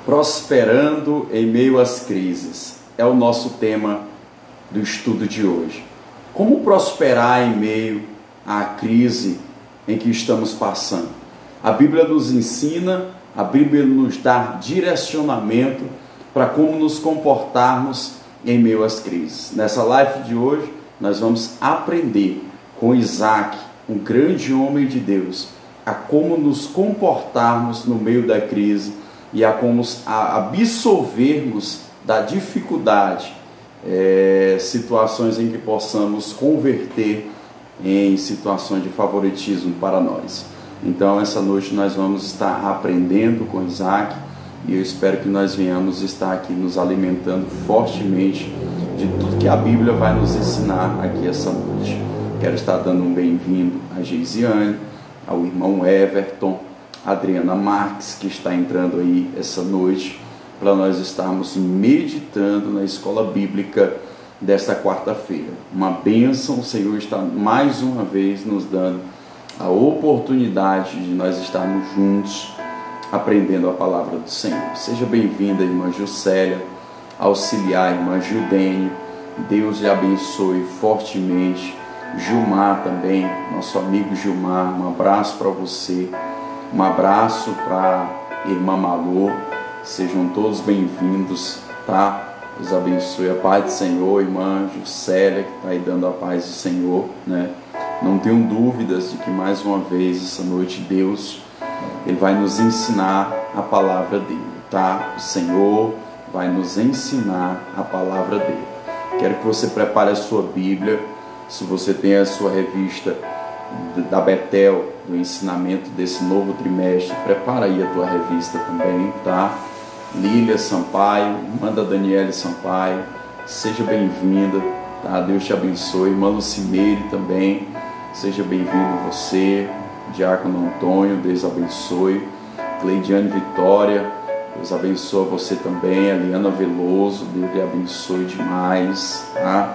Prosperando em meio às crises é o nosso tema do estudo de hoje. Como prosperar em meio à crise em que estamos passando? A Bíblia nos ensina, a Bíblia nos dá direcionamento para como nos comportarmos em meio às crises. Nessa live de hoje, nós vamos aprender com Isaac, um grande homem de Deus, a como nos comportarmos no meio da crise e a como absorvermos da dificuldade situações em que possamos converter em situações de favoritismo para nós. Então, essa noite nós vamos estar aprendendo com Isaac e eu espero que nós venhamos estar aqui nos alimentando fortemente de tudo que a Bíblia vai nos ensinar aqui essa noite. Quero estar dando um bem-vindo a Geisiane, ao irmão Everton, a Adriana Marques, que está entrando aí essa noite, para nós estarmos meditando na escola bíblica desta quarta-feira. Uma bênção, o Senhor está mais uma vez nos dando a oportunidade de nós estarmos juntos aprendendo a palavra do Senhor. Seja bem-vinda, irmã Juscelia, auxiliar, irmã Judene, Deus lhe abençoe fortemente. Gilmar também, nosso amigo Gilmar, um abraço para você, um abraço para a irmã Malô, sejam todos bem-vindos, tá? Deus abençoe, a paz do Senhor, irmã Juscelia, que está aí dando a paz do Senhor, né? Não tenho dúvidas de que mais uma vez, essa noite, Deus, Ele vai nos ensinar a palavra dEle, tá? O Senhor vai nos ensinar a palavra dEle. Quero que você prepare a sua Bíblia. Se você tem a sua revista da Betel, do ensinamento desse novo trimestre, prepara aí a tua revista também, tá? Lília Sampaio, irmã da Daniele Sampaio, seja bem-vinda, tá? Deus te abençoe. Irmã Lucimeire também, seja bem-vindo você. Diácono Antônio, Deus abençoe. Cleidiane Vitória, Deus abençoe você também. Eliana Veloso, Deus lhe abençoe demais, tá?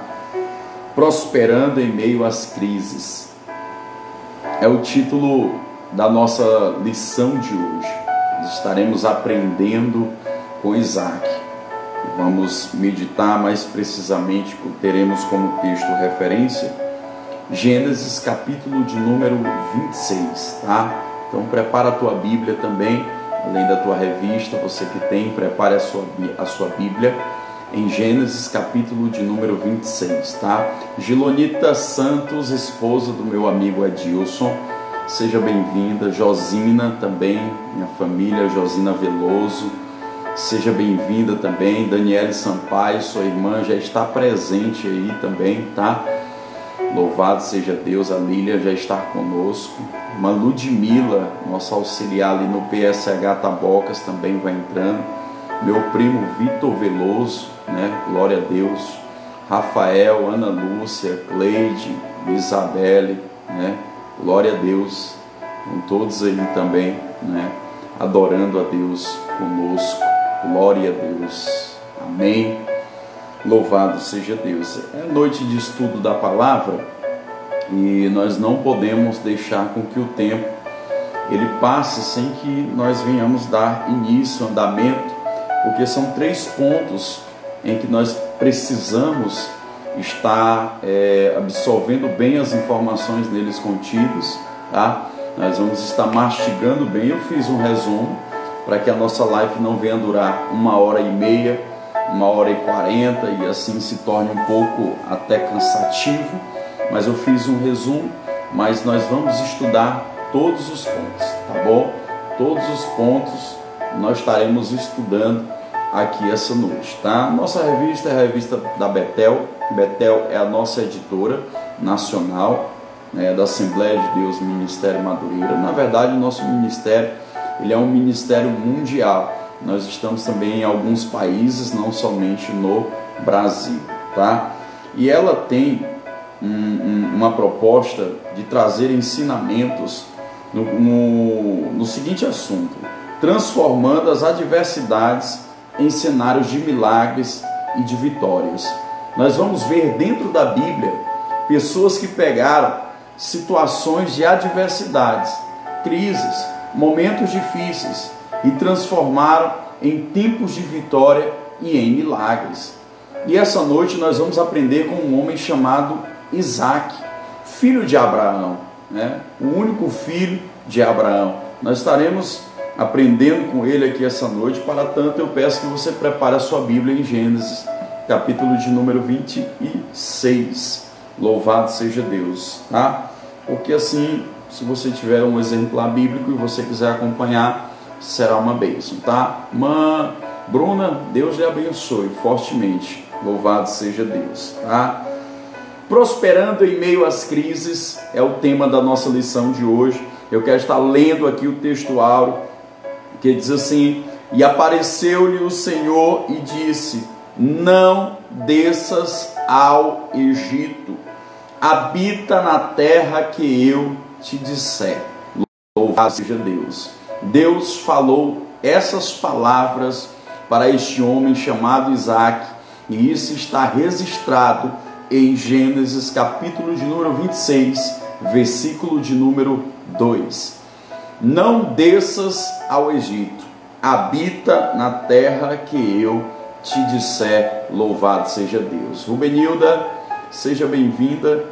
Prosperando em meio às crises é o título da nossa lição de hoje. Nós estaremos aprendendo com Isaac. Vamos meditar mais precisamente, teremos como texto referência Gênesis capítulo de número 26, tá? Então prepara a tua Bíblia também, além da tua revista, você que tem, prepare a sua Bíblia em Gênesis capítulo de número 26, tá? Gilonita Santos, esposa do meu amigo Adilson, seja bem-vinda. Josina também, minha família, Josina Veloso, seja bem-vinda também. Daniele Sampaio, sua irmã, já está presente aí também, tá? Louvado seja Deus, a Lília já está conosco. Irmã Ludmila, nossa auxiliar ali no PSH Tabocas, também vai entrando. Meu primo Vitor Veloso, né? Glória a Deus. Rafael, Ana Lúcia, Cleide, Isabelle, né? Glória a Deus. Com todos aí também, né? Adorando a Deus conosco. Glória a Deus. Amém. Louvado seja Deus. É noite de estudo da palavra e nós não podemos deixar com que o tempo ele passe sem que nós venhamos dar início, andamento, porque são 3 pontos em que nós precisamos estar absorvendo bem as informações neles contidas, tá? Nós vamos estar mastigando bem. Eu fiz um resumo para que a nossa live não venha durar 1h30, 1h40 e assim se torne um pouco até cansativo, mas eu fiz um resumo, mas nós vamos estudar todos os pontos, tá bom? Todos os pontos nós estaremos estudando aqui essa noite, tá? Nossa revista é a revista da Betel. Betel é a nossa editora nacional, né, da Assembleia de Deus Ministério Madureira. Na verdade, o nosso ministério ele é um ministério mundial. Nós estamos também em alguns países, não somente no Brasil, tá? E ela tem uma proposta de trazer ensinamentos no seguinte assunto: transformando as adversidades em cenários de milagres e de vitórias. Nós vamos ver dentro da Bíblia pessoas que pegaram situações de adversidades, crises, momentos difíceis e transformaram em tempos de vitória e em milagres. E essa noite nós vamos aprender com um homem chamado Isaac, filho de Abraão, né? O único filho de Abraão. Nós estaremos aprendendo com ele aqui essa noite. Para tanto, eu peço que você prepare a sua Bíblia em Gênesis, capítulo de número 26. Louvado seja Deus, tá? Porque assim, se você tiver um exemplar bíblico e você quiser acompanhar, será uma bênção, tá? Irmã Bruna, Deus lhe abençoe fortemente. Louvado seja Deus, tá? Prosperando em meio às crises é o tema da nossa lição de hoje. Eu quero estar lendo aqui o texto áureo, que diz assim: e apareceu-lhe o Senhor e disse: não desças ao Egito, habita na terra que eu te disser. Louvado seja Deus. Deus falou essas palavras para este homem chamado Isaac, e isso está registrado em Gênesis capítulo de número 26, versículo de número 2. Não desças ao Egito, habita na terra que eu te disser. Louvado seja Deus. Rubenilda, seja bem-vinda.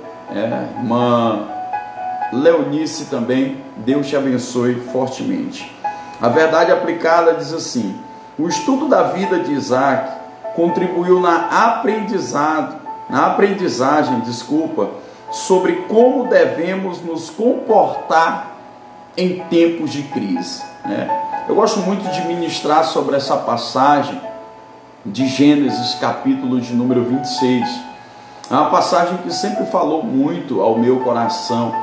Irmã Leonice também, Deus te abençoe fortemente. A verdade aplicada diz assim: o estudo da vida de Isaac contribuiu na aprendizagem, sobre como devemos nos comportar em tempos de crise. Eu gosto muito de ministrar sobre essa passagem de Gênesis, capítulo de número 26. É uma passagem que sempre falou muito ao meu coração,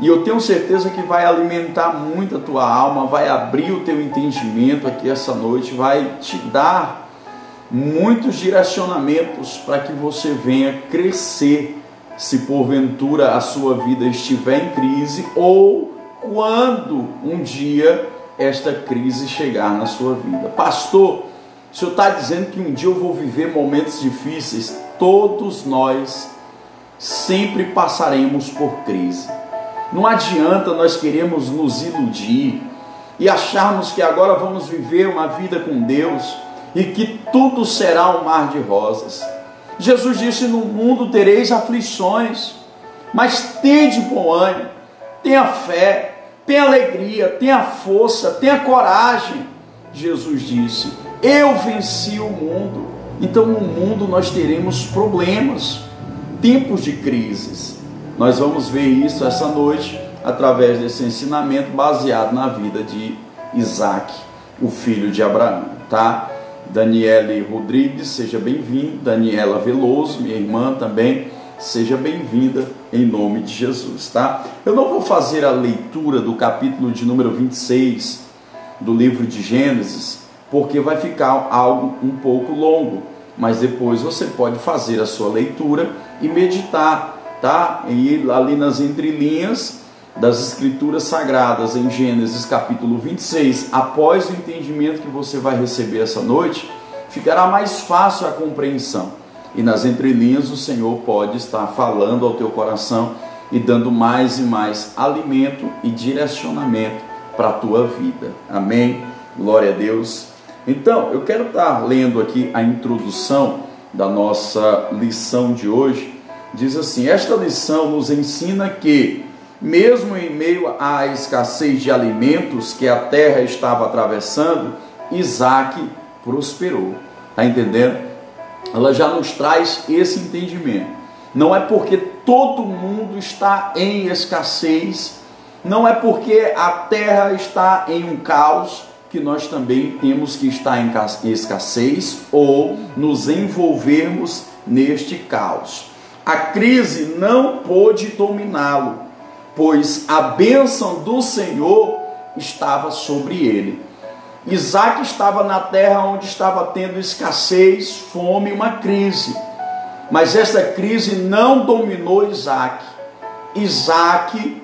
e eu tenho certeza que vai alimentar muito a tua alma, vai abrir o teu entendimento aqui essa noite, vai te dar muitos direcionamentos para que você venha crescer, se porventura a sua vida estiver em crise, ou quando um dia esta crise chegar na sua vida. Pastor, o senhor está dizendo que um dia eu vou viver momentos difíceis? Todos nós sempre passaremos por crise. Não adianta nós queremos nos iludir e acharmos que agora vamos viver uma vida com Deus e que tudo será um mar de rosas. Jesus disse: no mundo tereis aflições, mas tende bom ânimo, tenha fé, tenha alegria, tenha força, tenha coragem. Jesus disse: eu venci o mundo. Então no mundo nós teremos problemas, tempos de crises. Nós vamos ver isso essa noite através desse ensinamento baseado na vida de Isaac, o filho de Abraão, tá? Daniele Rodrigues, seja bem-vinda. Daniela Veloso, minha irmã também, seja bem-vinda em nome de Jesus, tá? Eu não vou fazer a leitura do capítulo de número 26 do livro de Gênesis, porque vai ficar algo um pouco longo, mas depois você pode fazer a sua leitura e meditar, tá? E ir ali nas entrelinhas das Escrituras Sagradas em Gênesis capítulo 26, após o entendimento que você vai receber essa noite, ficará mais fácil a compreensão. E nas entrelinhas o Senhor pode estar falando ao teu coração e dando mais e mais alimento e direcionamento para a tua vida. Amém? Glória a Deus. Então, eu quero estar lendo aqui a introdução da nossa lição de hoje. Diz assim: esta lição nos ensina que, mesmo em meio à escassez de alimentos que a terra estava atravessando, Isaac prosperou. Está entendendo? Ela já nos traz esse entendimento. Não é porque todo mundo está em escassez, não é porque a terra está em um caos, que nós também temos que estar em escassez ou nos envolvermos neste caos. A crise não pôde dominá-lo, pois a bênção do Senhor estava sobre ele. Isaac estava na terra onde estava tendo escassez, fome, uma crise. Mas essa crise não dominou Isaac. Isaac,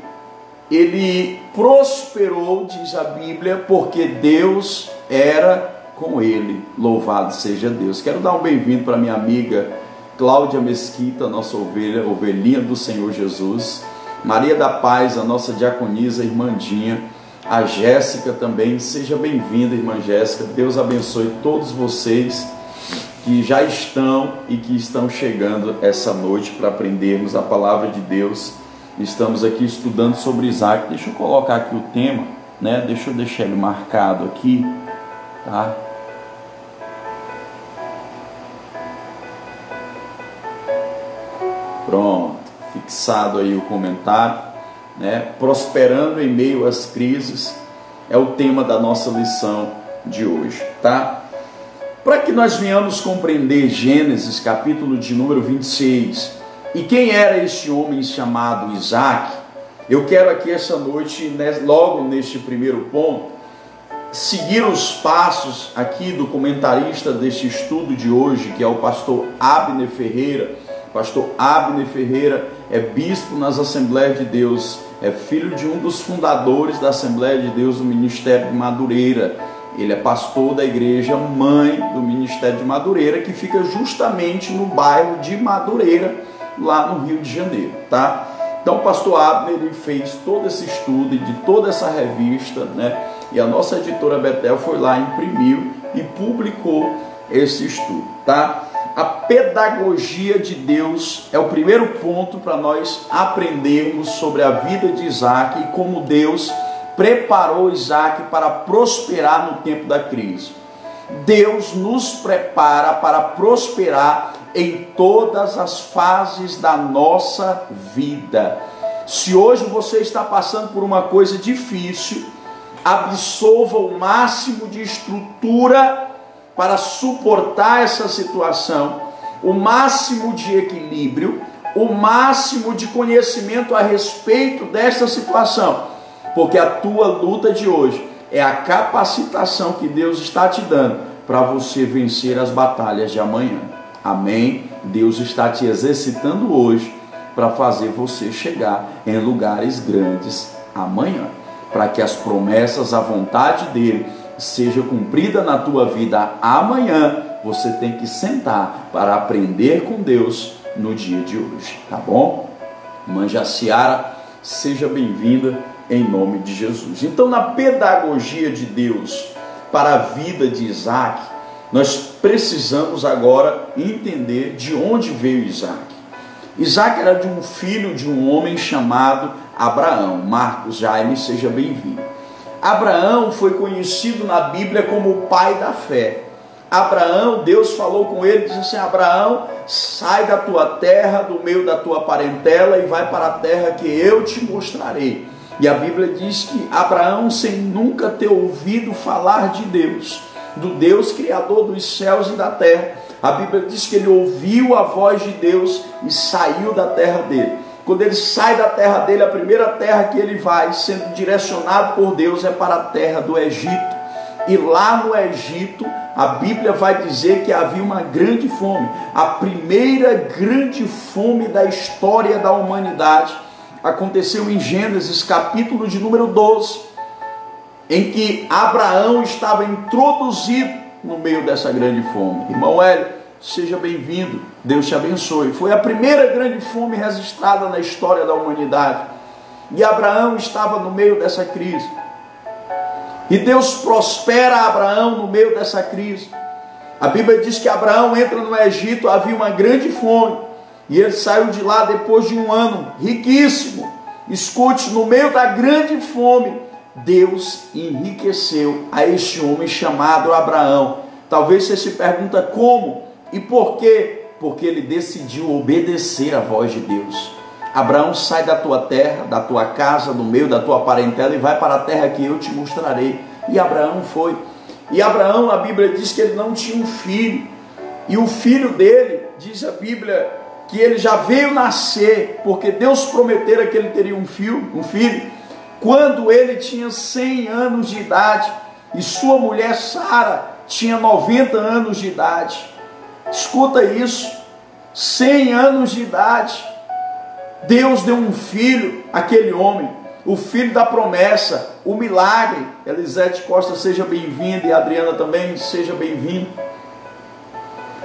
ele prosperou, diz a Bíblia, porque Deus era com ele. Louvado seja Deus. Quero dar um bem-vindo para minha amiga Cláudia Mesquita, nossa ovelhinha do Senhor Jesus. Maria da Paz, a nossa diaconisa, Irmandinha. A Jéssica também, seja bem-vinda, irmã Jéssica. Deus abençoe todos vocês que já estão e que estão chegando essa noite para aprendermos a palavra de Deus. Estamos aqui estudando sobre Isaac. Deixa eu colocar aqui o tema, né? Deixa eu deixar ele marcado aqui, tá? Pronto, fixado aí o comentário. Prosperando em meio às crises é o tema da nossa lição de hoje, tá? Para que nós venhamos compreender Gênesis, capítulo de número 26, e quem era este homem chamado Isaac, eu quero aqui essa noite, logo neste primeiro ponto, seguir os passos aqui do comentarista deste estudo de hoje, que é o pastor Abner Ferreira. Pastor Abner Ferreira é bispo nas Assembleias de Deus, é filho de um dos fundadores da Assembleia de Deus do Ministério de Madureira. Ele é pastor da igreja mãe do Ministério de Madureira, que fica justamente no bairro de Madureira, lá no Rio de Janeiro, tá? Então o pastor Abner, ele fez todo esse estudo de toda essa revista, né? E a nossa editora Betel foi lá, imprimiu e publicou esse estudo, tá? A pedagogia de Deus é o primeiro ponto para nós aprendermos sobre a vida de Isaac e como Deus preparou Isaac para prosperar no tempo da crise. Deus nos prepara para prosperar em todas as fases da nossa vida. Se hoje você está passando por uma coisa difícil, absorva o máximo de estrutura para suportar essa situação, o máximo de equilíbrio, o máximo de conhecimento a respeito desta situação, porque a tua luta de hoje é a capacitação que Deus está te dando para você vencer as batalhas de amanhã. Amém? Deus está te exercitando hoje para fazer você chegar em lugares grandes amanhã, para que as promessas, a vontade dele seja cumprida na tua vida amanhã. Você tem que sentar para aprender com Deus no dia de hoje, tá bom? Irmã Jaciara, seja bem-vinda em nome de Jesus. Então, na pedagogia de Deus para a vida de Isaac, nós precisamos agora entender de onde veio Isaac. Isaac era de um filho de um homem chamado Abraão. Marcos Jaime, seja bem-vindo. Abraão foi conhecido na Bíblia como o pai da fé. Abraão, Deus falou com ele, disse assim: Abraão, sai da tua terra, do meio da tua parentela e vai para a terra que eu te mostrarei. E a Bíblia diz que Abraão, sem nunca ter ouvido falar de Deus, do Deus criador dos céus e da terra, a Bíblia diz que ele ouviu a voz de Deus e saiu da terra dele. Quando ele sai da terra dele, a primeira terra que ele vai, sendo direcionado por Deus, é para a terra do Egito. E lá no Egito, a Bíblia vai dizer que havia uma grande fome. A primeira grande fome da história da humanidade aconteceu em Gênesis, capítulo de número 12, em que Abraão estava introduzido no meio dessa grande fome. Irmão Hélio, seja bem-vindo, Deus te abençoe. Foi a primeira grande fome registrada na história da humanidade. E Abraão estava no meio dessa crise. E Deus prospera Abraão no meio dessa crise. A Bíblia diz que Abraão entra no Egito, havia uma grande fome. E ele saiu de lá depois de um ano riquíssimo. Escute, no meio da grande fome, Deus enriqueceu a este homem chamado Abraão. Talvez você se pergunta como e por quê? Porque ele decidiu obedecer à voz de Deus. Abraão, sai da tua terra, da tua casa, do meio da tua parentela e vai para a terra que eu te mostrarei. E Abraão foi. E Abraão, a Bíblia diz que ele não tinha um filho. E o filho dele, diz a Bíblia, que ele já veio nascer, porque Deus prometera que ele teria um filho, quando ele tinha 100 anos de idade, e sua mulher Sara tinha 90 anos de idade. Escuta isso, 100 anos de idade, Deus deu um filho àquele homem, o filho da promessa, o milagre. Elisete Costa, seja bem-vinda, e a Adriana também, seja bem-vinda.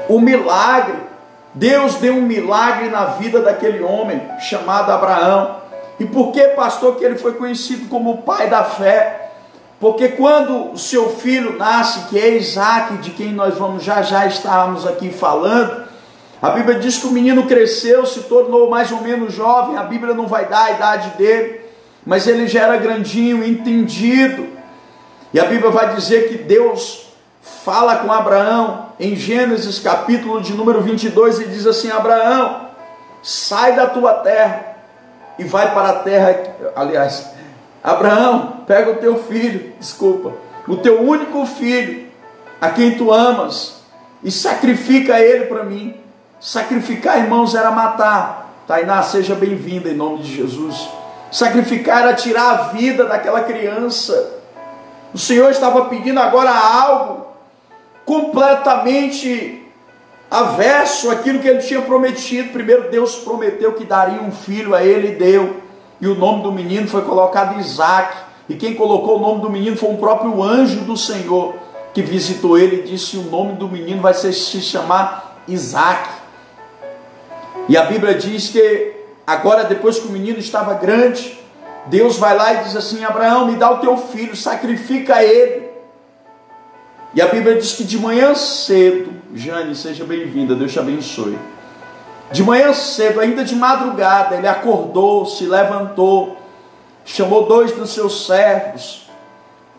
O milagre, Deus deu um milagre na vida daquele homem chamado Abraão. E por que, pastor, que ele foi conhecido como o pai da fé? Porque quando o seu filho nasce, que é Isaac, de quem nós vamos já estarmos aqui falando, a Bíblia diz que o menino cresceu, se tornou mais ou menos jovem. A Bíblia não vai dar a idade dele, mas ele já era grandinho, entendido. E a Bíblia vai dizer que Deus fala com Abraão em Gênesis capítulo de número 22 e diz assim: Abraão, sai da tua terra e vai para a terra, aliás, Abraão, pega o teu filho, o teu único filho, a quem tu amas, e sacrifica ele para mim. Sacrificar, irmãos, era matar. Tainá, seja bem-vinda em nome de Jesus. Sacrificar era tirar a vida daquela criança. O Senhor estava pedindo agora algo completamente averso àquilo que ele tinha prometido. Primeiro Deus prometeu que daria um filho a ele, e deu. E o nome do menino foi colocado Isaac. E quem colocou o nome do menino foi um próprio anjo do Senhor, que visitou ele e disse: o nome do menino vai se chamar Isaac. E a Bíblia diz que agora, depois que o menino estava grande, Deus vai lá e diz assim: Abraão, me dá o teu filho, sacrifica ele. E a Bíblia diz que de manhã cedo, Jane, seja bem-vinda, Deus te abençoe. De manhã cedo, ainda de madrugada, ele acordou, se levantou, chamou 2 dos seus servos,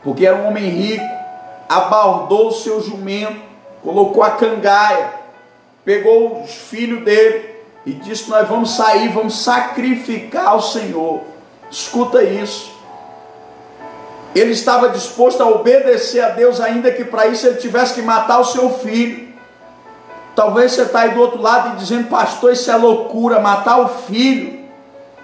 porque era um homem rico, abordou o seu jumento, colocou a cangaia, pegou os filhos dele e disse: nós vamos sair, vamos sacrificar ao Senhor. Escuta isso. Ele estava disposto a obedecer a Deus, ainda que para isso ele tivesse que matar o seu filho. Talvez você está aí do outro lado e dizendo: pastor, isso é loucura, matar o filho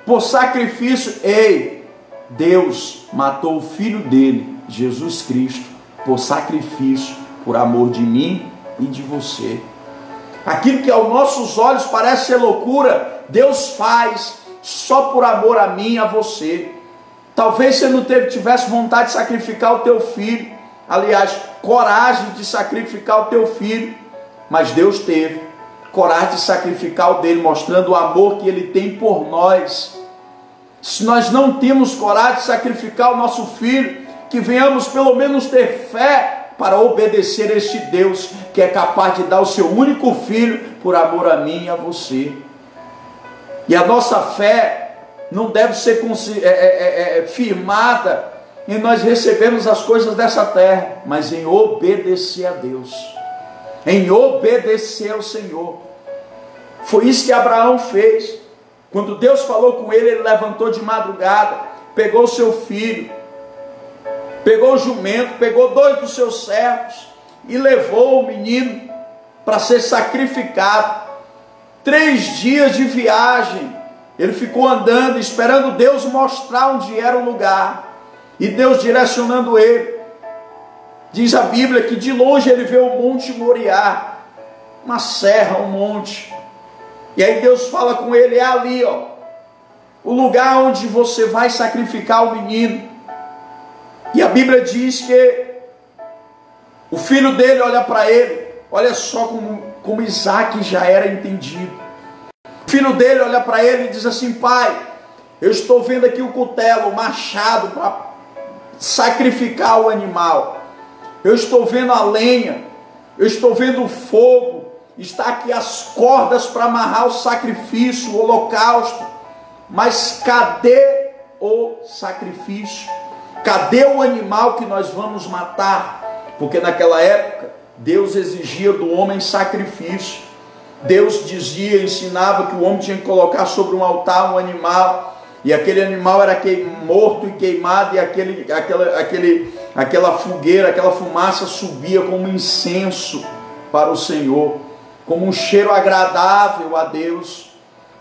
por sacrifício. Ei, Deus matou o filho dele, Jesus Cristo, por sacrifício, por amor de mim e de você. Aquilo que aos nossos olhos parece ser loucura, Deus faz só por amor a mim e a você. Talvez você não tivesse vontade de sacrificar o teu filho, aliás, coragem de sacrificar o teu filho, mas Deus teve coragem de sacrificar o dele, mostrando o amor que ele tem por nós. Se nós não temos coragem de sacrificar o nosso filho, que venhamos pelo menos ter fé para obedecer a este Deus que é capaz de dar o seu único filho por amor a mim e a você. E a nossa fé não deve ser firmada em nós recebermos as coisas dessa terra, mas em obedecer a Deus, em obedecer ao Senhor. Foi isso que Abraão fez. Quando Deus falou com ele, ele levantou de madrugada, pegou o seu filho, pegou o jumento, pegou 2 dos seus servos e levou o menino para ser sacrificado. 3 dias de viagem, ele ficou andando, esperando Deus mostrar onde era o lugar, e Deus direcionando ele. Diz a Bíblia que de longe ele vê o Monte Moriá, uma serra, um monte, e aí Deus fala com ele: é ali, ó, o lugar onde você vai sacrificar o menino. E a Bíblia diz que o filho dele olha para ele, olha só como Isaac já era entendido. O filho dele olha para ele e diz assim: pai, eu estou vendo aqui o cutelo, o machado para sacrificar o animal. Eu estou vendo a lenha, eu estou vendo o fogo, está aqui as cordas para amarrar o sacrifício, o holocausto. Mas cadê o sacrifício? Cadê o animal que nós vamos matar? Porque naquela época Deus exigia do homem sacrifício. Deus dizia, ensinava que o homem tinha que colocar sobre um altar um animal, e aquele animal era morto e queimado, e aquela fogueira, aquela fumaça subia como incenso para o Senhor, como um cheiro agradável a Deus.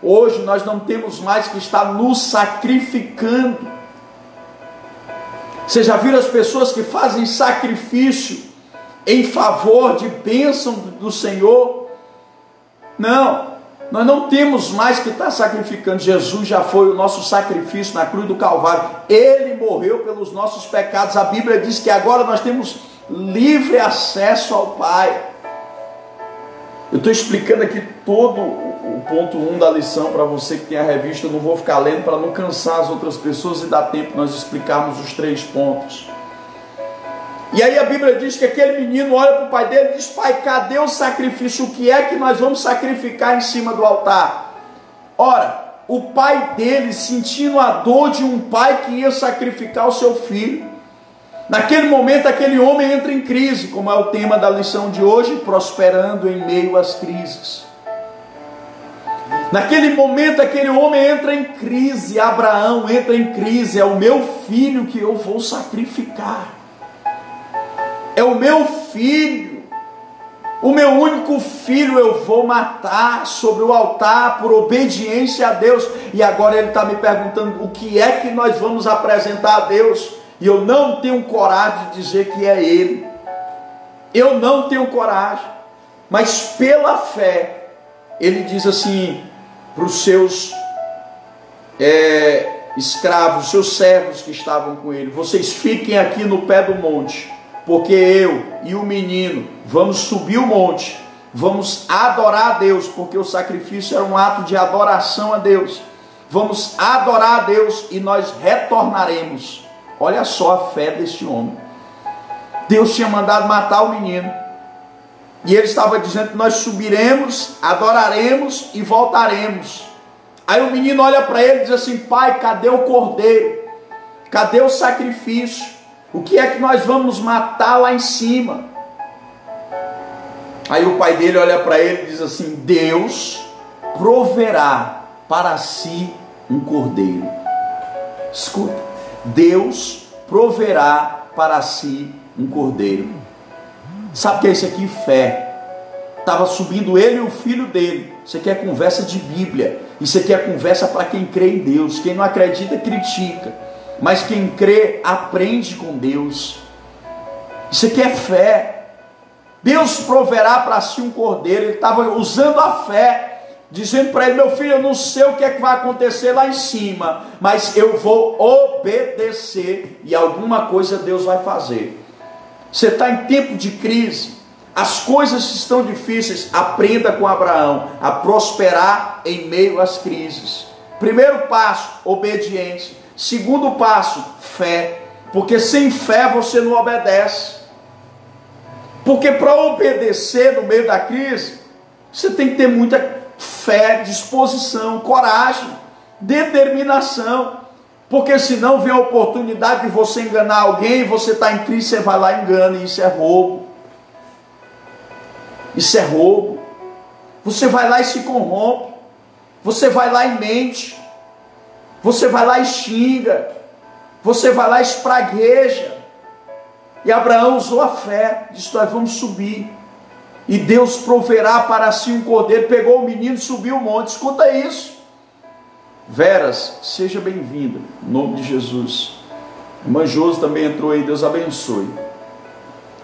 Hoje nós não temos mais que estar nos sacrificando. Você já viram as pessoas que fazem sacrifício em favor de bênção do Senhor? Não, nós não temos mais que estar sacrificando. Jesus já foi o nosso sacrifício na cruz do Calvário. Ele morreu pelos nossos pecados. A Bíblia diz que agora nós temos livre acesso ao Pai. Eu estou explicando aqui todo o ponto 1 da lição para você que tem a revista. Eu não vou ficar lendo para não cansar as outras pessoas e dar tempo nós explicarmos os 3 pontos. E aí a Bíblia diz que aquele menino olha para o pai dele e diz: pai, cadê o sacrifício? O que é que nós vamos sacrificar em cima do altar? Ora, o pai dele, sentindo a dor de um pai que ia sacrificar o seu filho, naquele momento aquele homem entra em crise, como é o tema da lição de hoje, prosperando em meio às crises. Naquele momento aquele homem entra em crise, Abraão entra em crise: é o meu filho que eu vou sacrificar, é o meu filho, o meu único filho eu vou matar sobre o altar por obediência a Deus. E agora ele está me perguntando o que é que nós vamos apresentar a Deus, e eu não tenho coragem de dizer que é ele, eu não tenho coragem, mas pela fé, ele diz assim para os seus escravos, seus servos que estavam com ele: vocês fiquem aqui no pé do monte, porque eu e o menino vamos subir o monte, vamos adorar a Deus, porque o sacrifício era um ato de adoração a Deus. Vamos adorar a Deus e nós retornaremos. Olha só a fé deste homem. Deus tinha mandado matar o menino, e ele estava dizendo que nós subiremos, adoraremos e voltaremos. Aí o menino olha para ele e diz assim: pai, cadê o cordeiro? Cadê o sacrifício? O que é que nós vamos matar lá em cima? Aí o pai dele olha para ele e diz assim: Deus proverá para si um cordeiro. Escuta, Deus proverá para si um cordeiro. Sabe o que é isso aqui? Fé. Estava subindo ele e o filho dele. Isso aqui é conversa de Bíblia. Isso aqui é conversa para quem crê em Deus. Quem não acredita, critica. Mas quem crê, aprende com Deus. Isso aqui é fé. Deus proverá para si um cordeiro. Ele estava usando a fé, dizendo para ele: meu filho, eu não sei o que é que vai acontecer lá em cima, mas eu vou obedecer, e alguma coisa Deus vai fazer. Você está em tempo de crise, as coisas estão difíceis. Aprenda com Abraão a prosperar em meio às crises. Primeiro passo, obediência. Segundo passo, fé. Porque sem fé você não obedece. Porque para obedecer no meio da crise, você tem que ter muita fé, disposição, coragem, determinação. Porque senão vem a oportunidade de você enganar alguém, você está em crise, você vai lá e engana, e isso é roubo. Isso é roubo. Você vai lá e se corrompe. Você vai lá e mente. Você vai lá e xinga. Você vai lá e espragueja. E Abraão usou a fé, disse: nós vamos subir, e Deus proverá para si um cordeiro. Pegou o menino e subiu o monte. Escuta isso. Veras, seja bem-vinda, em nome de Jesus. Irmã Josi também entrou aí, Deus abençoe.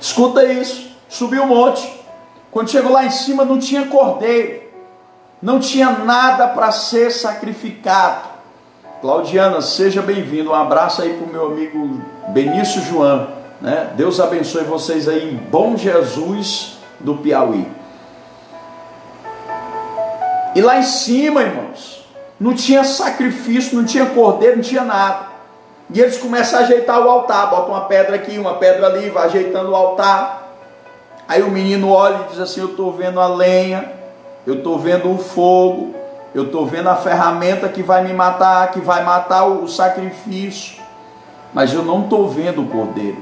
Escuta isso. Subiu o monte. Quando chegou lá em cima, não tinha cordeiro, não tinha nada para ser sacrificado. Claudiana, seja bem-vindo. Um abraço aí para o meu amigo Benício João, né? Deus abençoe vocês aí em Bom Jesus do Piauí. E lá em cima, irmãos, não tinha sacrifício, não tinha cordeiro, não tinha nada. E eles começam a ajeitar o altar, botam uma pedra aqui, uma pedra ali, vai ajeitando o altar. Aí o menino olha e diz assim: eu estou vendo a lenha, eu estou vendo o fogo, eu estou vendo a ferramenta que vai me matar, que vai matar o sacrifício, mas eu não estou vendo o cordeiro,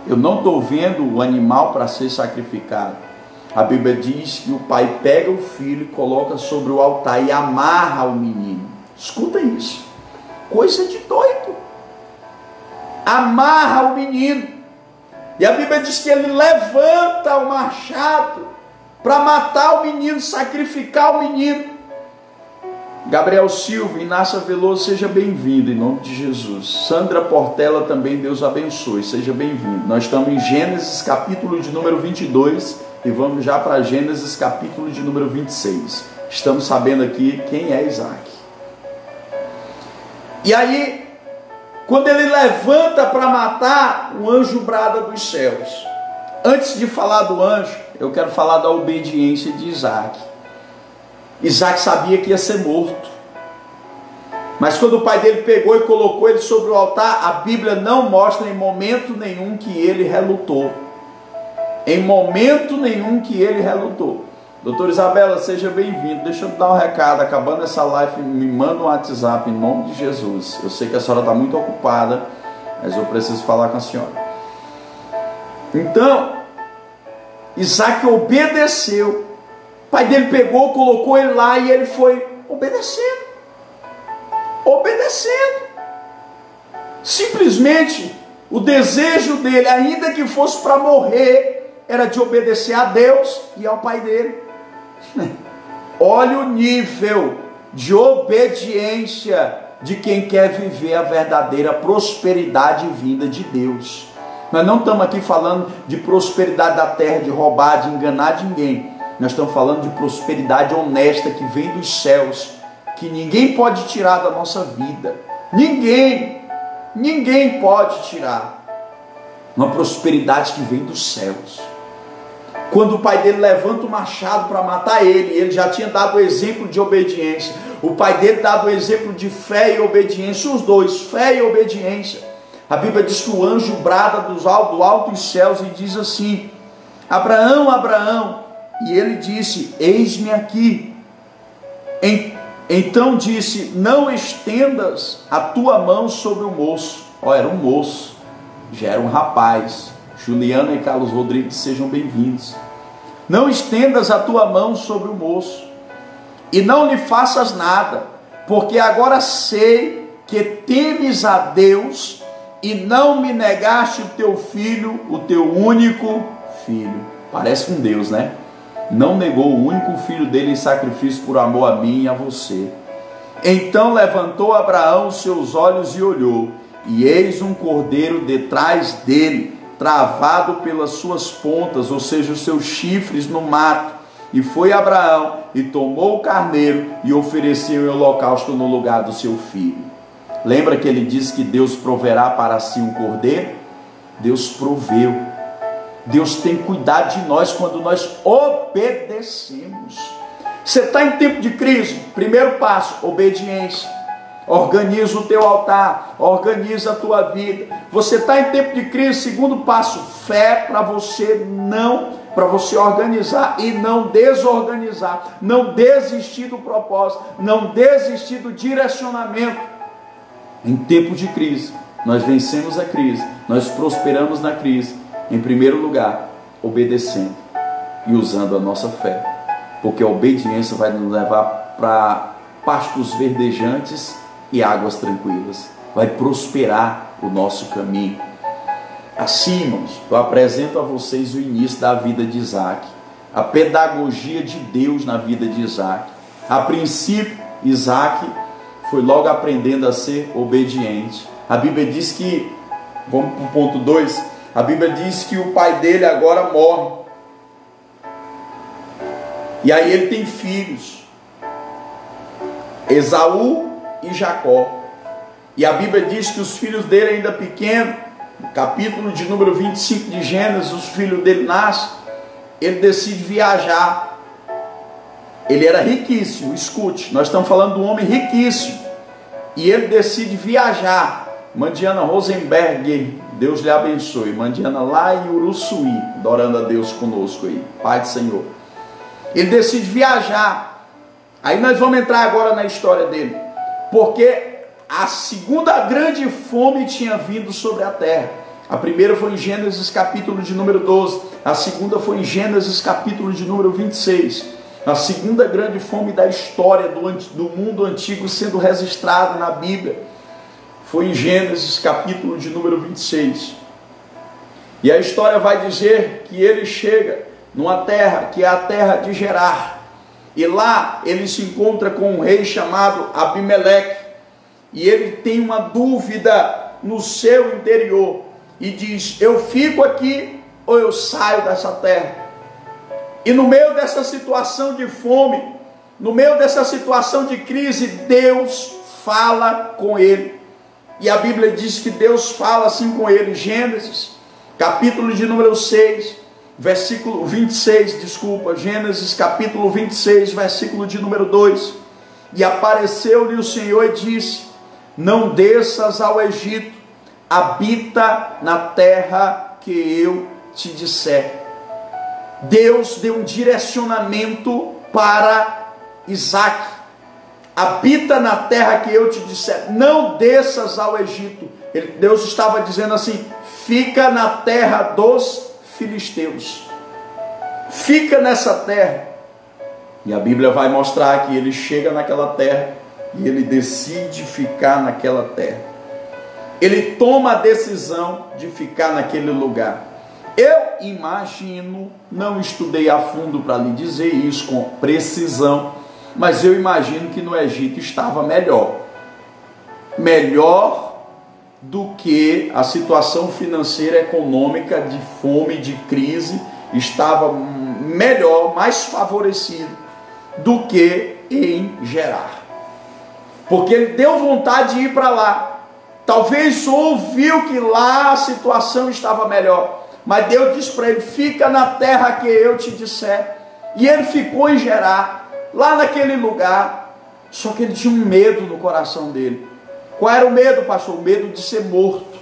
eu não estou vendo o animal para ser sacrificado. A Bíblia diz que o pai pega o filho e coloca sobre o altar e amarra o menino. Escuta isso, coisa de doido. Amarra o menino. E a Bíblia diz que ele levanta o machado para matar o menino, sacrificar o menino. Gabriel Silva, Inácia Veloso, seja bem-vindo em nome de Jesus. Sandra Portela também, Deus abençoe, seja bem-vindo. Nós estamos em Gênesis capítulo de número 22 e vamos já para Gênesis capítulo de número 26. Estamos sabendo aqui quem é Isaac. E aí, quando ele levanta para matar, o anjo brada dos céus. Antes de falar do anjo, eu quero falar da obediência de Isaac. Isaac sabia que ia ser morto. Mas quando o pai dele pegou e colocou ele sobre o altar, a Bíblia não mostra em momento nenhum que ele relutou. Em momento nenhum que ele relutou. Doutora Isabela, seja bem-vindo. Deixa eu dar um recado. Acabando essa live, me manda um WhatsApp em nome de Jesus. Eu sei que a senhora está muito ocupada, mas eu preciso falar com a senhora. Então, Isaac obedeceu. O pai dele pegou, colocou ele lá e ele foi obedecendo. Simplesmente o desejo dele, ainda que fosse para morrer, era de obedecer a Deus e ao pai dele. Olha o nível de obediência de quem quer viver a verdadeira prosperidade vinda de Deus. Nós não estamos aqui falando de prosperidade da terra, de roubar, de enganar ninguém. Nós estamos falando de prosperidade honesta que vem dos céus, que ninguém pode tirar da nossa vida. Ninguém pode tirar. Uma prosperidade que vem dos céus. Quando o pai dele levanta o machado para matar ele já tinha dado o exemplo de obediência. O pai dele dado o exemplo de fé e obediência, os dois, fé e obediência. A Bíblia diz que o anjo brada do alto dos céus e diz assim: Abraão, Abraão. E ele disse: eis-me aqui. Então disse: não estendas a tua mão sobre o moço. Era um moço, já era um rapaz. Juliana e Carlos Rodrigues, sejam bem-vindos. Não estendas a tua mão sobre o moço, e não lhe faças nada, porque agora sei que temes a Deus, e não me negaste o teu filho, o teu único filho. Parece com Deus, né? Não negou o único filho dele em sacrifício por amor a mim e a você. Então levantou Abraão os seus olhos e olhou, e eis um cordeiro detrás dele, travado pelas suas pontas, ou seja, os seus chifres no mato. E foi Abraão e tomou o carneiro e ofereceu em holocausto no lugar do seu filho. Lembra que ele disse que Deus proverá para si um cordeiro? Deus proveu. Deus tem cuidado de nós quando nós obedecemos. Você está em tempo de crise? Primeiro passo, obediência. Organiza o teu altar, organiza a tua vida. Você está em tempo de crise? Segundo passo, fé para você organizar e não desorganizar, não desistir do propósito, não desistir do direcionamento. Em tempo de crise, nós vencemos a crise, nós prosperamos na crise. Em primeiro lugar, obedecendo e usando a nossa fé, porque a obediência vai nos levar para pastos verdejantes e águas tranquilas, vai prosperar o nosso caminho. Assim, irmãos, eu apresento a vocês o início da vida de Isaac, a pedagogia de Deus na vida de Isaac. A princípio, Isaac foi logo aprendendo a ser obediente. A Bíblia diz que, vamos para o ponto 2, a Bíblia diz que o pai dele agora morre. E aí ele tem filhos, Esaú e Jacó. E a Bíblia diz que os filhos dele ainda pequenos, no capítulo de número 25 de Gênesis, os filhos dele nascem, ele decide viajar. Ele era riquíssimo, escute, nós estamos falando de um homem riquíssimo, e ele decide viajar. Mandiana Rosenberg, Deus lhe abençoe. Mandiana lá em Uruçuí, adorando a Deus conosco aí, Pai do Senhor. Ele decide viajar. Aí nós vamos entrar agora na história dele, porque a segunda grande fome tinha vindo sobre a terra. A primeira foi em Gênesis capítulo de número 12, a segunda foi em Gênesis capítulo de número 26. A segunda grande fome da história do mundo antigo sendo registrada na Bíblia foi em Gênesis capítulo de número 26. E a história vai dizer que ele chega numa terra que é a terra de Gerar. E lá ele se encontra com um rei chamado Abimeleque. E ele tem uma dúvida no seu interior. E diz: eu fico aqui ou eu saio dessa terra? E no meio dessa situação de fome, no meio dessa situação de crise, Deus fala com ele. E a Bíblia diz que Deus fala assim com ele. Gênesis, capítulo de número 6, versículo 26, desculpa. Gênesis, capítulo 26, versículo de número 2. E apareceu-lhe o Senhor e disse: não desças ao Egito, habita na terra que eu te disser. Deus deu um direcionamento para Isaac: habita na terra que eu te disser, não desças ao Egito. Deus estava dizendo assim: fica na terra dos filisteus, fica nessa terra. E a Bíblia vai mostrar que ele chega naquela terra e ele decide ficar naquela terra. Ele toma a decisão de ficar naquele lugar. Eu imagino, não estudei a fundo para lhe dizer isso com precisão, mas eu imagino que no Egito estava melhor do que a situação financeira, econômica, de fome, de crise, estava melhor, mais favorecido do que em Gerar, porque ele deu vontade de ir para lá. Talvez ouviu que lá a situação estava melhor, mas Deus disse para ele: fica na terra que eu te disser. E ele ficou em Gerar, lá naquele lugar. Só que ele tinha um medo no coração dele. Qual era o medo, pastor? O medo de ser morto.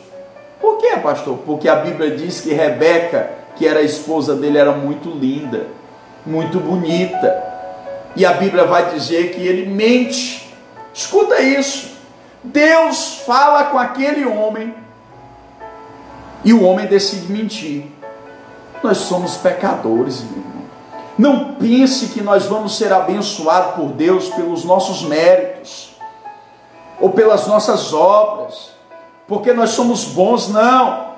Por quê, pastor? Porque a Bíblia diz que Rebeca, que era a esposa dele, era muito linda, muito bonita. E a Bíblia vai dizer que ele mente. Escuta isso. Deus fala com aquele homem e o homem decide mentir. Nós somos pecadores, meu irmão. Não pense que nós vamos ser abençoados por Deus pelos nossos méritos ou pelas nossas obras, porque nós somos bons. Não.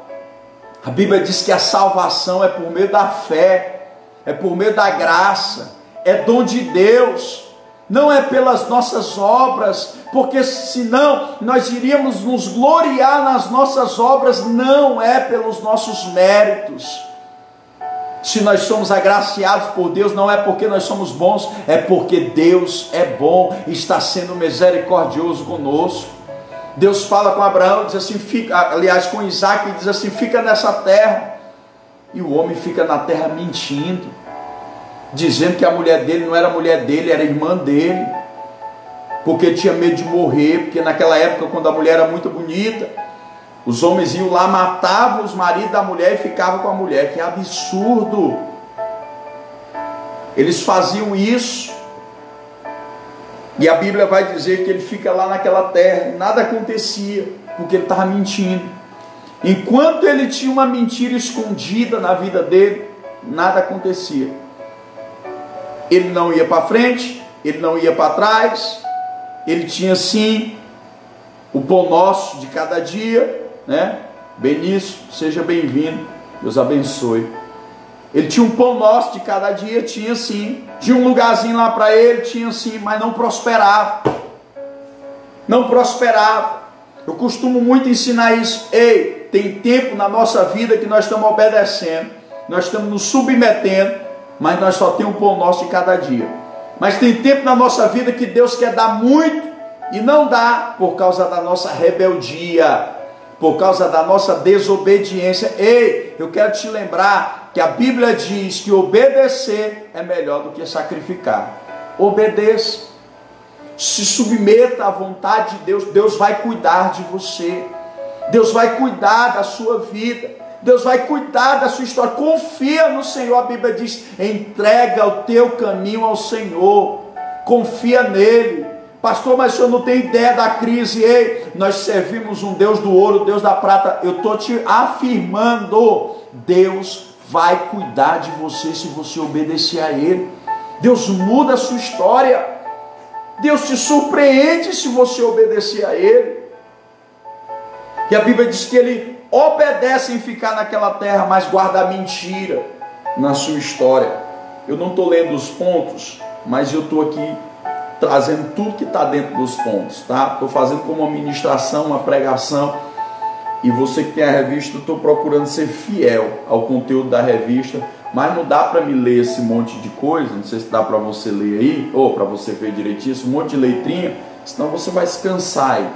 A Bíblia diz que a salvação é por meio da fé, é por meio da graça, é dom de Deus. Não é pelas nossas obras, porque senão nós iríamos nos gloriar nas nossas obras. Não é pelos nossos méritos. Se nós somos agraciados por Deus, não é porque nós somos bons, é porque Deus é bom e está sendo misericordioso conosco. Deus fala com Abraão, diz assim, com Isaac, diz assim: fica nessa terra. E o homem fica na terra mentindo, dizendo que a mulher dele não era mulher dele, era irmã dele, porque tinha medo de morrer, porque naquela época, quando a mulher era muito bonita, os homens iam lá, matavam os maridos da mulher e ficavam com a mulher. Que absurdo! Eles faziam isso, e a Bíblia vai dizer que ele fica lá naquela terra, e nada acontecia, porque ele estava mentindo. Enquanto ele tinha uma mentira escondida na vida dele, nada acontecia. Ele não ia para frente, ele não ia para trás. Ele tinha sim o pão nosso de cada dia, né? Benício, seja bem-vindo, Deus abençoe. Ele tinha um pão nosso de cada dia, tinha sim. Tinha um lugarzinho lá para ele, tinha sim, mas não prosperava. Não prosperava. Eu costumo muito ensinar isso. Ei, tem tempo na nossa vida que nós estamos obedecendo, nós estamos nos submetendo, mas nós só temos o pão nosso de cada dia. Mas tem tempo na nossa vida que Deus quer dar muito e não dá por causa da nossa rebeldia, por causa da nossa desobediência. Ei, eu quero te lembrar que a Bíblia diz que obedecer é melhor do que sacrificar. Obedeça, se submeta à vontade de Deus. Deus vai cuidar de você, Deus vai cuidar da sua vida, Deus vai cuidar da sua história. Confia no Senhor. A Bíblia diz: entrega o teu caminho ao Senhor, confia nele. Pastor, mas o senhor não tem ideia da crise. Ei, nós servimos um Deus do ouro, Deus da prata. Eu estou te afirmando, Deus vai cuidar de você se você obedecer a Ele. Deus muda a sua história, Deus te surpreende se você obedecer a Ele. E a Bíblia diz que Ele obedece em ficar naquela terra, mas guarda a mentira na sua história. Eu não estou lendo os pontos, mas eu estou aqui trazendo tudo que está dentro dos pontos, tá? Estou fazendo como uma ministração, uma pregação. E você que tem a revista, eu estou procurando ser fiel ao conteúdo da revista, mas não dá para me ler esse monte de coisa. Não sei se dá para você ler aí, ou para você ver direitinho, esse monte de letrinha, senão você vai se cansar aí.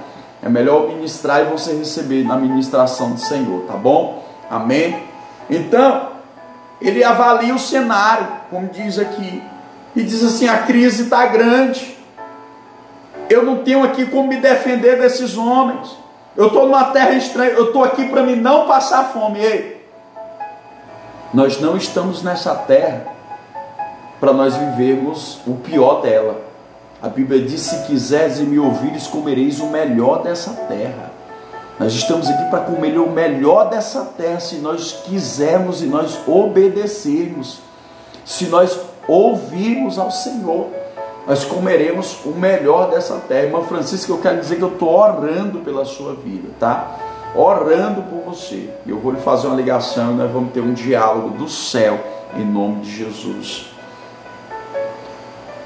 É melhor ministrar e você receber na ministração do Senhor, tá bom? Amém? Então, ele avalia o cenário, como diz aqui, e diz assim: a crise está grande. eu não tenho aqui como me defender desses homens. Eu estou numa terra estranha, eu estou aqui para mim não passar fome. Ei, nós não estamos nessa terra para nós vivermos o pior dela. A Bíblia diz: se quiseres e me ouvires, comereis o melhor dessa terra. Nós estamos aqui para comer o melhor dessa terra, se nós quisermos e nós obedecermos. Se nós ouvirmos ao Senhor, nós comeremos o melhor dessa terra. Irmã Francisca, eu quero dizer que eu estou orando pela sua vida, tá? Orando por você. Eu vou lhe fazer uma ligação e nós vamos ter um diálogo do céu, em nome de Jesus.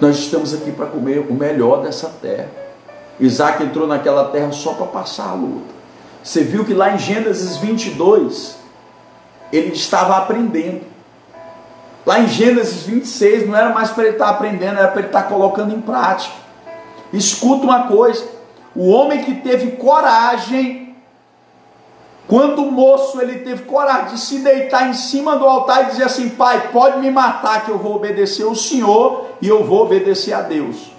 Nós estamos aqui para comer o melhor dessa terra. Isaac entrou naquela terra só para passar a luta. Você viu que lá em Gênesis 22, ele estava aprendendo. Lá em Gênesis 26, não era mais para ele estar aprendendo, era para ele estar colocando em prática. Escuta uma coisa, o homem que teve coragem, quando o moço ele teve coragem de se deitar em cima do altar e dizer assim: pai, pode me matar que eu vou obedecer ao Senhor e eu vou obedecer a Deus.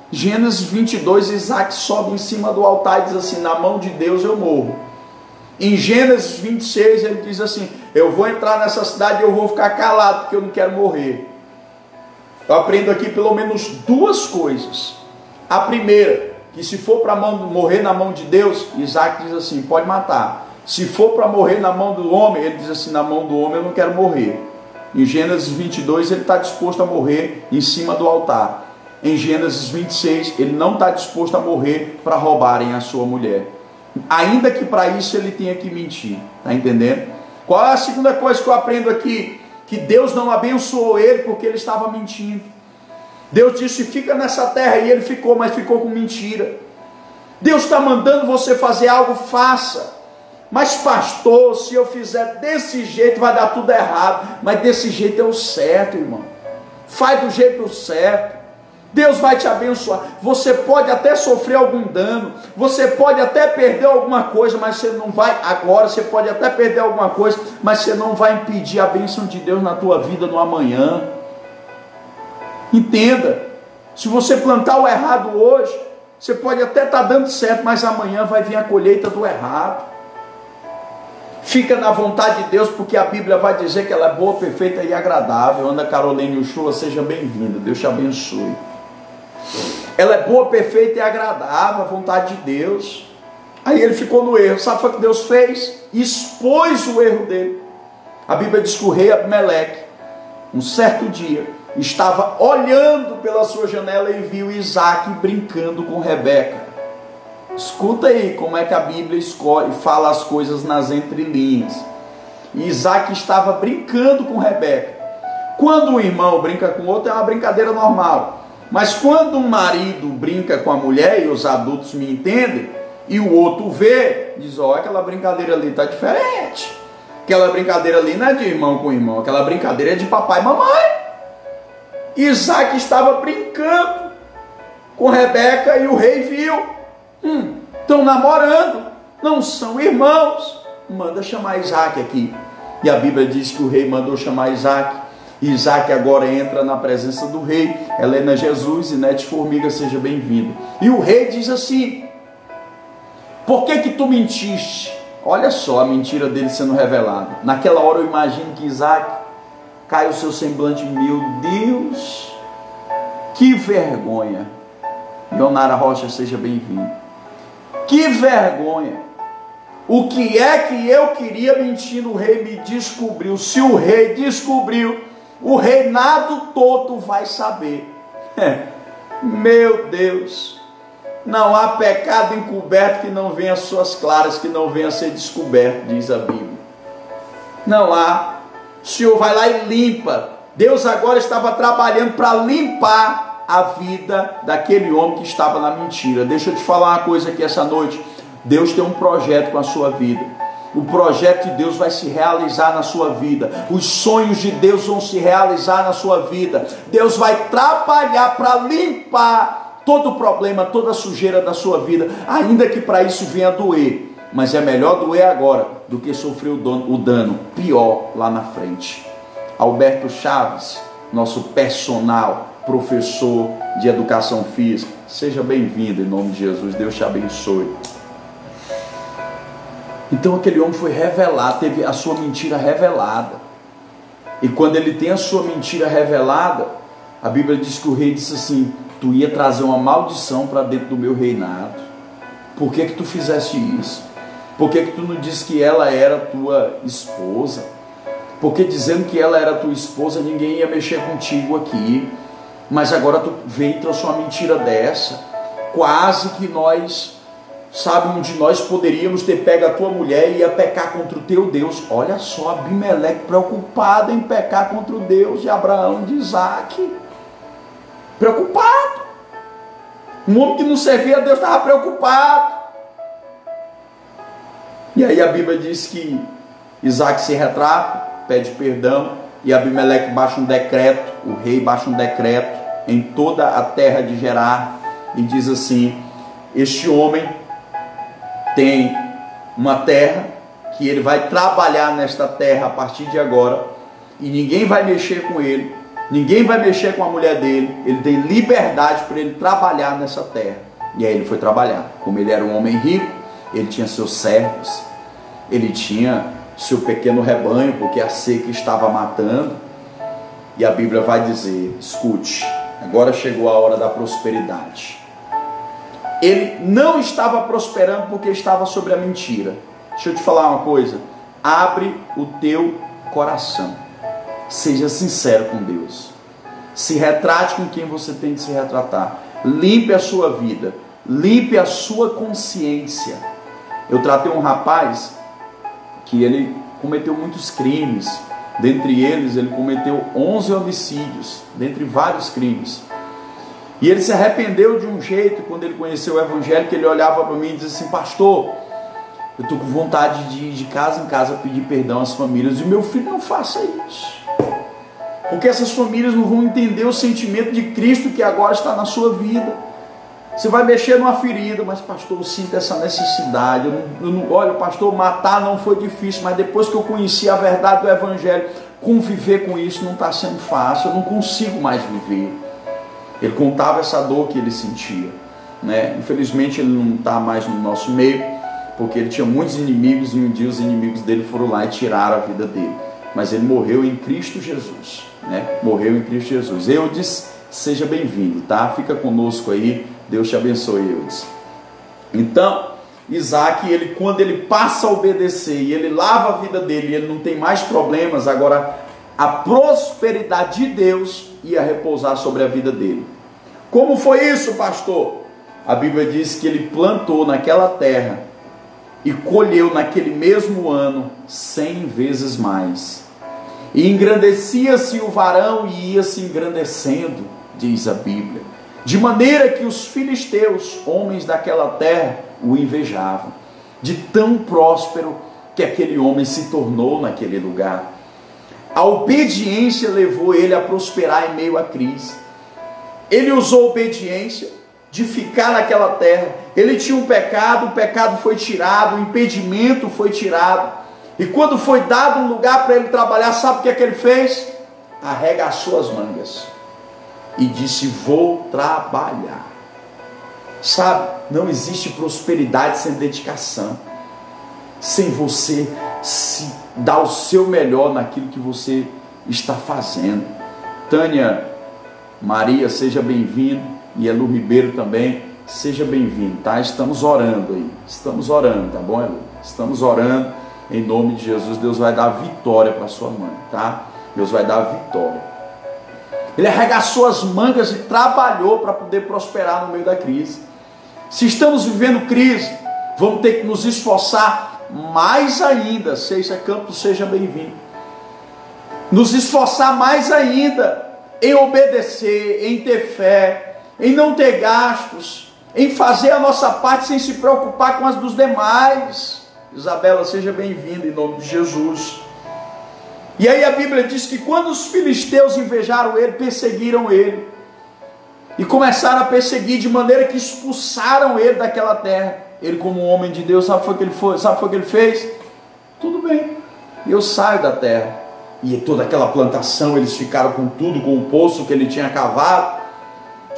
Gênesis 22, Isaac sobe em cima do altar e diz assim: na mão de Deus eu morro. Em Gênesis 26 ele diz assim: eu vou entrar nessa cidade e eu vou ficar calado porque eu não quero morrer. Eu aprendo aqui pelo menos duas coisas. A primeira, que se for para morrer na mão de Deus, Isaac diz assim: pode matar. Se for para morrer na mão do homem, ele diz assim: na mão do homem eu não quero morrer. Em Gênesis 22 ele está disposto a morrer em cima do altar. Em Gênesis 26 ele não está disposto a morrer para roubarem a sua mulher, ainda que para isso ele tenha que mentir. Está entendendo? Qual é a segunda coisa que eu aprendo aqui? Que Deus não abençoou ele porque ele estava mentindo. Deus disse: fica nessa terra, e ele ficou, mas ficou com mentira. Deus está mandando você fazer algo, faça. Mas pastor, se eu fizer desse jeito vai dar tudo errado. Mas desse jeito é o certo, irmão. Faz do jeito certo. Deus vai te abençoar. Você pode até sofrer algum dano, você pode até perder alguma coisa, mas você não vai agora. Você pode até perder alguma coisa, mas você não vai impedir a bênção de Deus na tua vida no amanhã. Entenda, se você plantar o errado hoje, você pode até estar dando certo, mas amanhã vai vir a colheita do errado. Fica na vontade de Deus, porque a Bíblia vai dizer que ela é boa, perfeita e agradável. Ana Caroline Uchoa, seja bem-vinda, Deus te abençoe. Ela é boa, perfeita e agradável, a vontade de Deus. Aí ele ficou no erro. Sabe o que Deus fez? Expôs o erro dele. A Bíblia diz que o rei Abimeleque, um certo dia, estava olhando pela sua janela e viu Isaac brincando com Rebeca. Escuta aí como é que a Bíblia escolhe, fala as coisas nas entrelinhas. Isaac estava brincando com Rebeca. Quando um irmão brinca com o outro é uma brincadeira normal. Mas quando um marido brinca com a mulher, e os adultos me entendem, e o outro vê, diz: ó, aquela brincadeira ali está diferente. Aquela brincadeira ali não é de irmão com irmão, aquela brincadeira é de papai e mamãe. Isaac estava brincando com Rebeca e o rei viu. Estão namorando, não são irmãos. Manda chamar Isaac aqui. E a Bíblia diz que o rei mandou chamar Isaac. E Isaac agora entra na presença do rei. Helena Jesus, Inete Formiga, seja bem-vindo. E o rei diz assim: por que tu mentiste? Olha só a mentira dele sendo revelada. Naquela hora eu imagino que Isaac cai o seu semblante: meu Deus, que vergonha. Leonara Rocha, seja bem-vindo. Que vergonha! O que é que eu queria mentir? O rei me descobriu. Se o rei descobriu, o reinado todo vai saber. Meu Deus! Não há pecado encoberto que não venha às suas claras, que não venha a ser descoberto, diz a Bíblia. Não há. O Senhor vai lá e limpa. Deus agora estava trabalhando para limpar a vida daquele homem que estava na mentira. Deixa eu te falar uma coisa aqui essa noite. Deus tem um projeto com a sua vida. O projeto de Deus vai se realizar na sua vida. Os sonhos de Deus vão se realizar na sua vida. Deus vai trabalhar para limpar todo o problema, toda a sujeira da sua vida, ainda que para isso venha doer. Mas é melhor doer agora do que sofrer o dano pior lá na frente. Alberto Chaves, nosso personal professor de educação física, seja bem-vindo em nome de Jesus, Deus te abençoe. Então aquele homem foi revelado, teve a sua mentira revelada. E quando ele tem a sua mentira revelada, a Bíblia diz que o rei disse assim: tu ia trazer uma maldição para dentro do meu reinado. Por que tu fizeste isso? Por que tu não disse que ela era tua esposa? Porque dizendo que ela era tua esposa, ninguém ia mexer contigo aqui. Mas agora tu veio e trouxe uma mentira dessa. Quase que nós, sabe, um de nós poderíamos ter pego a tua mulher e ia pecar contra o teu Deus. Olha só, Abimeleque preocupado em pecar contra o Deus de Abraão, de Isaac. Preocupado. Um homem que não servia a Deus estava preocupado. E aí a Bíblia diz que Isaac se retrata, pede perdão, e Abimeleque baixa um decreto, o rei baixa um decreto em toda a terra de Gerar, e diz assim: este homem tem uma terra, que ele vai trabalhar nesta terra a partir de agora, e ninguém vai mexer com ele, ninguém vai mexer com a mulher dele, ele tem liberdade para ele trabalhar nessa terra. E aí ele foi trabalhar. Como ele era um homem rico, ele tinha seus servos, ele tinha seu pequeno rebanho, porque a seca estava matando. E a Bíblia vai dizer, escute, agora chegou a hora da prosperidade. Ele não estava prosperando porque estava sobre a mentira. Deixa eu te falar uma coisa, abre o teu coração, seja sincero com Deus, se retrate com quem você tem de se retratar, limpe a sua vida, limpe a sua consciência. Eu tratei um rapaz que ele cometeu muitos crimes, dentre eles ele cometeu 11 homicídios, dentre vários crimes. E ele se arrependeu de um jeito, quando ele conheceu o Evangelho, que ele olhava para mim e dizia assim: pastor, eu estou com vontade de ir de casa em casa pedir perdão às famílias. E meu filho, não faça isso, porque essas famílias não vão entender o sentimento de Cristo que agora está na sua vida. Você vai mexer numa ferida, mas pastor, eu sinto essa necessidade. Olha, pastor, matar não foi difícil, mas depois que eu conheci a verdade do Evangelho, conviver com isso não está sendo fácil, eu não consigo mais viver. Ele contava essa dor que ele sentia, né? Infelizmente ele não está mais no nosso meio, porque ele tinha muitos inimigos, e um dia os inimigos dele foram lá e tiraram a vida dele. Mas ele morreu em Cristo Jesus, né? Morreu em Cristo Jesus. Eudes, seja bem-vindo, tá? Fica conosco aí, Deus te abençoe, Eudes. Então, Isaac, ele, quando ele passa a obedecer e ele lava a vida dele, e ele não tem mais problemas, agora a prosperidade de Deus ia repousar sobre a vida dele. Como foi isso, pastor? A Bíblia diz que ele plantou naquela terra e colheu naquele mesmo ano 100 vezes mais. E engrandecia-se o varão e ia se engrandecendo, diz a Bíblia, de maneira que os filisteus, homens daquela terra, o invejavam, de tão próspero que aquele homem se tornou naquele lugar. A obediência levou ele a prosperar em meio à crise. Ele usou a obediência de ficar naquela terra. Ele tinha um pecado, o pecado foi tirado, o impedimento foi tirado. E quando foi dado um lugar para ele trabalhar, sabe o que é que ele fez? Arregaçou as mangas e disse: vou trabalhar. Sabe, não existe prosperidade sem dedicação, sem você se dar o seu melhor naquilo que você está fazendo. Tânia Maria, seja bem-vindo, e Elu Ribeiro também, seja bem-vindo, tá? Estamos orando aí, estamos orando, tá bom, Elu? Estamos orando, em nome de Jesus. Deus vai dar vitória para sua mãe, tá? Deus vai dar vitória. Ele arregaçou as mangas e trabalhou para poder prosperar no meio da crise. Se estamos vivendo crise, vamos ter que nos esforçar mais ainda. Seja Campos, seja bem-vindo. Nos esforçar mais ainda em obedecer, em ter fé, em não ter gastos, em fazer a nossa parte sem se preocupar com as dos demais. Isabela, seja bem-vinda em nome de Jesus. E aí a Bíblia diz que quando os filisteus invejaram ele, perseguiram ele, e começaram a perseguir de maneira que expulsaram ele daquela terra. Ele, como um homem de Deus, sabe o que ele fez? Tudo bem, eu saio da terra. E toda aquela plantação, eles ficaram com tudo, com o poço que ele tinha cavado.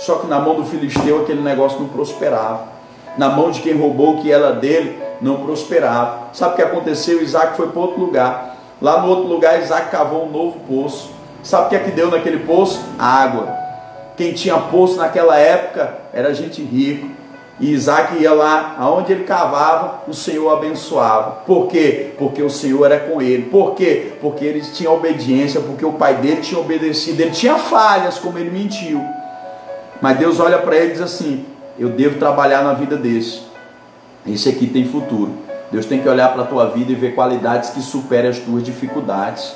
Só que na mão do filisteu aquele negócio não prosperava. Na mão de quem roubou o que era dele, não prosperava. Sabe o que aconteceu? Isaac foi para outro lugar. Lá no outro lugar, Isaac cavou um novo poço. Sabe o que é que deu naquele poço? Água. Quem tinha poço naquela época era gente rica. E Isaac ia lá, aonde ele cavava, o Senhor abençoava. Por quê? Porque o Senhor era com ele. Por quê? Porque ele tinha obediência, porque o pai dele tinha obedecido. Ele tinha falhas, como ele mentiu. Mas Deus olha para ele e diz assim: eu devo trabalhar na vida desse. Esse aqui tem futuro. Deus tem que olhar para a tua vida e ver qualidades que superem as tuas dificuldades.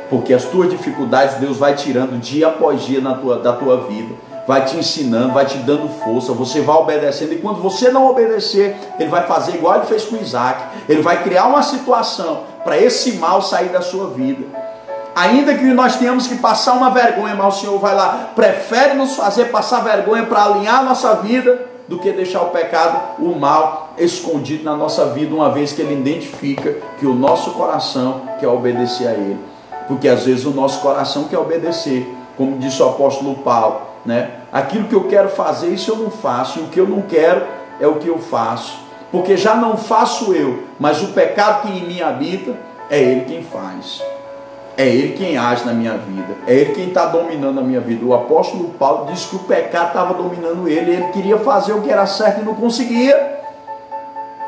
Porque as tuas dificuldades Deus vai tirando dia após dia da tua vida. Vai te ensinando, vai te dando força. Você vai obedecendo. E quando você não obedecer, Ele vai fazer igual Ele fez com Isaac. Ele vai criar uma situação para esse mal sair da sua vida. Ainda que nós tenhamos que passar uma vergonha, mas o Senhor vai lá, prefere nos fazer passar vergonha para alinhar a nossa vida, do que deixar o pecado, o mal escondido na nossa vida, uma vez que Ele identifica que o nosso coração quer obedecer a Ele. Porque às vezes o nosso coração quer obedecer, como disse o apóstolo Paulo, né? Aquilo que eu quero fazer, isso eu não faço, e o que eu não quero é o que eu faço, porque já não faço eu, mas o pecado que em mim habita, é Ele quem faz. É Ele quem age na minha vida. É Ele quem está dominando a minha vida. O apóstolo Paulo disse que o pecado estava dominando ele. Ele queria fazer o que era certo e não conseguia.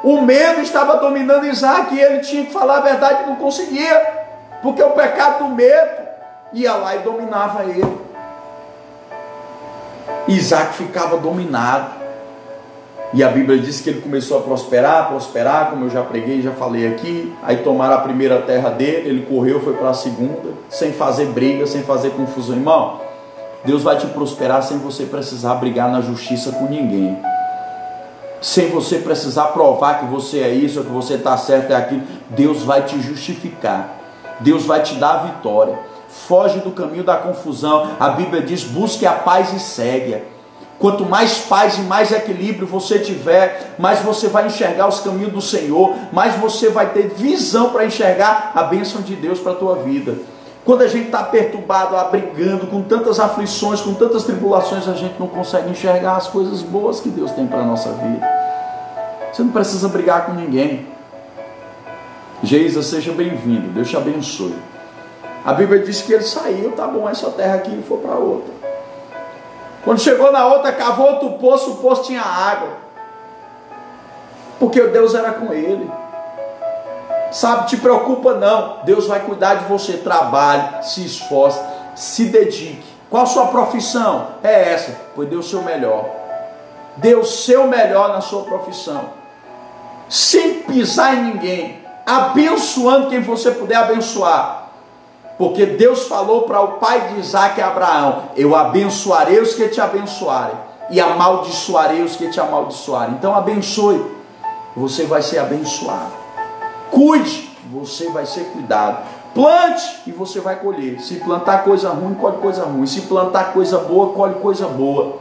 O medo estava dominando Isaac e ele tinha que falar a verdade e não conseguia. Porque o pecado do medo ia lá e dominava ele. Isaac ficava dominado. E a Bíblia diz que ele começou a prosperar, como eu já preguei, já falei aqui. Aí tomaram a primeira terra dele, ele correu, foi para a segunda, sem fazer briga, sem fazer confusão. Irmão, Deus vai te prosperar sem você precisar brigar na justiça com ninguém. Sem você precisar provar que você é isso, que você está certo, é aquilo. Deus vai te justificar. Deus vai te dar a vitória. Foge do caminho da confusão. A Bíblia diz, busque a paz e segue-a. Quanto mais paz e mais equilíbrio você tiver, mais você vai enxergar os caminhos do Senhor, mais você vai ter visão para enxergar a bênção de Deus para a tua vida. Quando a gente está perturbado, brigando, com tantas aflições, com tantas tribulações, a gente não consegue enxergar as coisas boas que Deus tem para a nossa vida. Você não precisa brigar com ninguém. Geisa, seja bem-vindo, Deus te abençoe. A Bíblia diz que ele saiu, tá bom, essa terra aqui, e foi para outra. Quando chegou na outra, cavou outro poço, o poço tinha água. Porque Deus era com ele. Sabe, te preocupa não. Deus vai cuidar de você. Trabalhe, se esforce, se dedique. Qual a sua profissão? É essa. Pois dê o seu melhor. Dê o seu melhor na sua profissão. Sem pisar em ninguém. Abençoando quem você puder abençoar. Porque Deus falou para o pai de Isaac e Abraão: eu abençoarei os que te abençoarem, e amaldiçoarei os que te amaldiçoarem. Então abençoe, você vai ser abençoado. Cuide, você vai ser cuidado. Plante e você vai colher. Se plantar coisa ruim, colhe coisa ruim. Se plantar coisa boa, colhe coisa boa.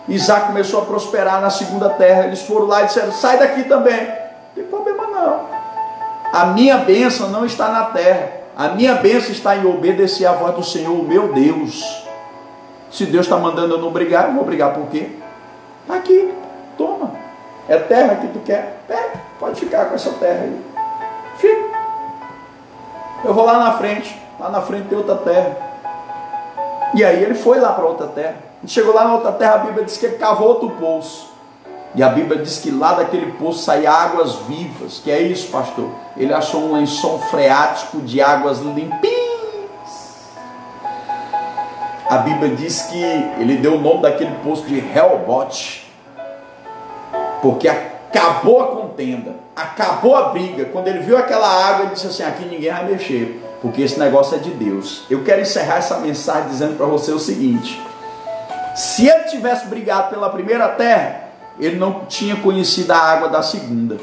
Isaac começou a prosperar na segunda terra. Eles foram lá e disseram: sai daqui também. Não tem problema não. A minha bênção não está na terra. A minha bênção está em obedecer à voz do Senhor, o meu Deus. Se Deus está mandando eu não brigar, eu vou brigar por quê? Aqui, toma. É terra que tu quer? Pode ficar com essa terra aí. Fica. Eu vou lá na frente tem outra terra. E aí ele foi lá para outra terra. Ele chegou lá na outra terra, a Bíblia diz que ele cavou outro poço. E a Bíblia diz que lá daquele poço saía águas vivas. Que é isso, pastor? Ele achou um lençol freático de águas limpinhas. A Bíblia diz que ele deu o nome daquele poço de Rehobote. Porque acabou a contenda, acabou a briga. Quando ele viu aquela água, ele disse assim: aqui ninguém vai mexer, porque esse negócio é de Deus. Eu quero encerrar essa mensagem dizendo para você o seguinte: se ele tivesse brigado pela primeira terra, ele não tinha conhecido a água da segunda.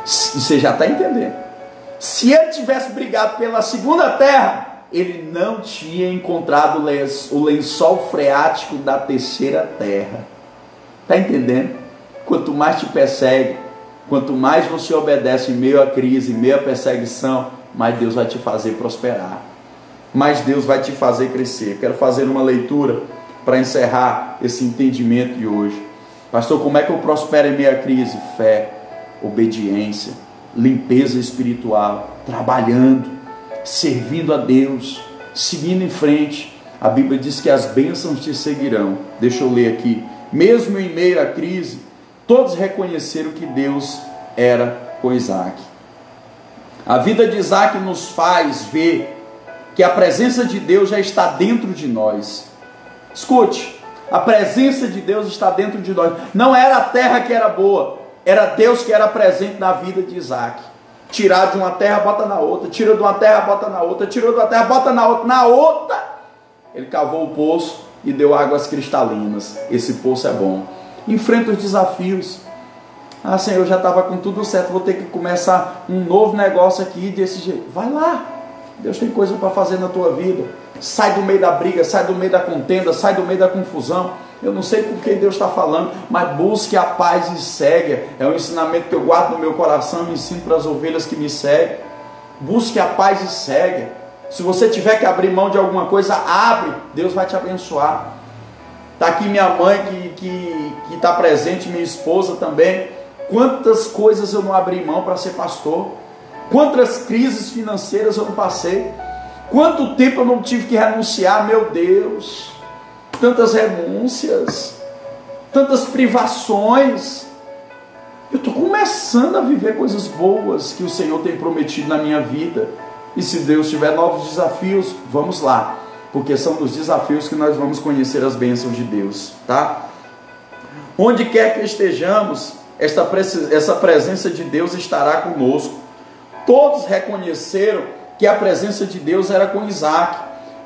Você já está entendendo? Se ele tivesse brigado pela segunda terra, ele não tinha encontrado o lençol freático da terceira terra. Está entendendo? Quanto mais te persegue, quanto mais você obedece em meio à crise, em meio à perseguição, mais Deus vai te fazer prosperar. Mais Deus vai te fazer crescer. Quero fazer uma leitura para encerrar esse entendimento de hoje. Pastor, como é que eu prospero em meio à crise? Fé, obediência, limpeza espiritual, trabalhando, servindo a Deus, seguindo em frente. A Bíblia diz que as bênçãos te seguirão. Deixa eu ler aqui. Mesmo em meio à crise, todos reconheceram que Deus era com Isaac. A vida de Isaac nos faz ver que a presença de Deus já está dentro de nós. Escute, a presença de Deus está dentro de nós. Não era a terra que era boa, era Deus que era presente na vida de Isaac. Tirar de uma terra, bota na outra, tira de uma terra, bota na outra, tirou de uma terra, bota na outra, ele cavou o poço e deu águas cristalinas. Esse poço é bom. Enfrenta os desafios. Ah, Senhor, já estava com tudo certo, vou ter que começar um novo negócio aqui desse jeito. Vai lá, Deus tem coisa para fazer na tua vida. Sai do meio da briga, sai do meio da contenda, sai do meio da confusão. Eu não sei com quem Deus está falando, mas busque a paz e segue. É um ensinamento que eu guardo no meu coração e ensino para as ovelhas que me seguem. Busque a paz e segue. Se você tiver que abrir mão de alguma coisa, abre, Deus vai te abençoar. Está aqui minha mãe que está presente, minha esposa também. Quantas coisas eu não abri mão para ser pastor? Quantas crises financeiras eu não passei? Quanto tempo eu não tive que renunciar? Meu Deus, tantas renúncias, tantas privações. Eu estou começando a viver coisas boas que o Senhor tem prometido na minha vida. E se Deus tiver novos desafios, vamos lá, porque são nos desafios que nós vamos conhecer as bênçãos de Deus, tá? Onde quer que estejamos, essa presença de Deus estará conosco. Todos reconheceram que a presença de Deus era com Isaac.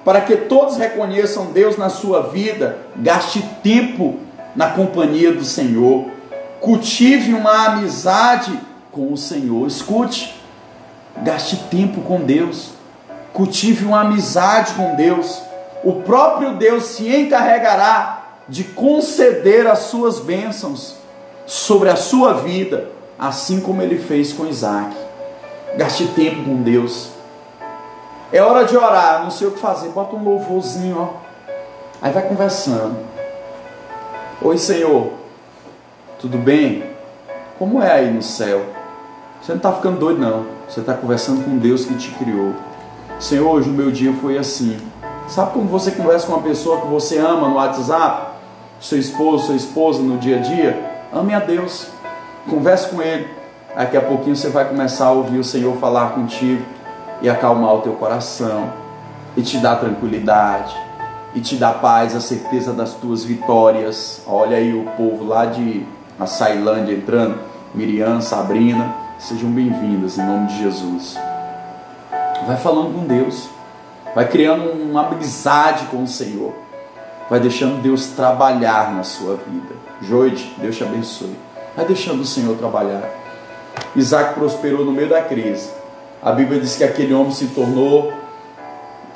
Para que todos reconheçam Deus na sua vida, gaste tempo na companhia do Senhor. Cultive uma amizade com o Senhor. Escute, gaste tempo com Deus. Cultive uma amizade com Deus. O próprio Deus se encarregará de conceder as suas bênçãos sobre a sua vida, assim como ele fez com Isaac. Gaste tempo com Deus. É hora de orar, não sei o que fazer, bota um louvorzinho, ó. Aí vai conversando. Oi, Senhor, tudo bem? Como é aí no céu? Você não está ficando doido, não. Você está conversando com Deus que te criou. Senhor, hoje o meu dia foi assim. Sabe como você conversa com uma pessoa que você ama no WhatsApp? Seu esposo, sua esposa no dia a dia? Ame a Deus. Converse com Ele. Daqui a pouquinho você vai começar a ouvir o Senhor falar contigo e acalmar o teu coração, e te dar tranquilidade, e te dar paz, a certeza das tuas vitórias. Olha aí o povo lá de Açailândia entrando, Miriam, Sabrina, sejam bem-vindas em nome de Jesus. Vai falando com Deus, vai criando uma amizade com o Senhor, vai deixando Deus trabalhar na sua vida. Joide, Deus te abençoe. Vai deixando o Senhor trabalhar. Isaac prosperou no meio da crise. A Bíblia diz que aquele homem se tornou,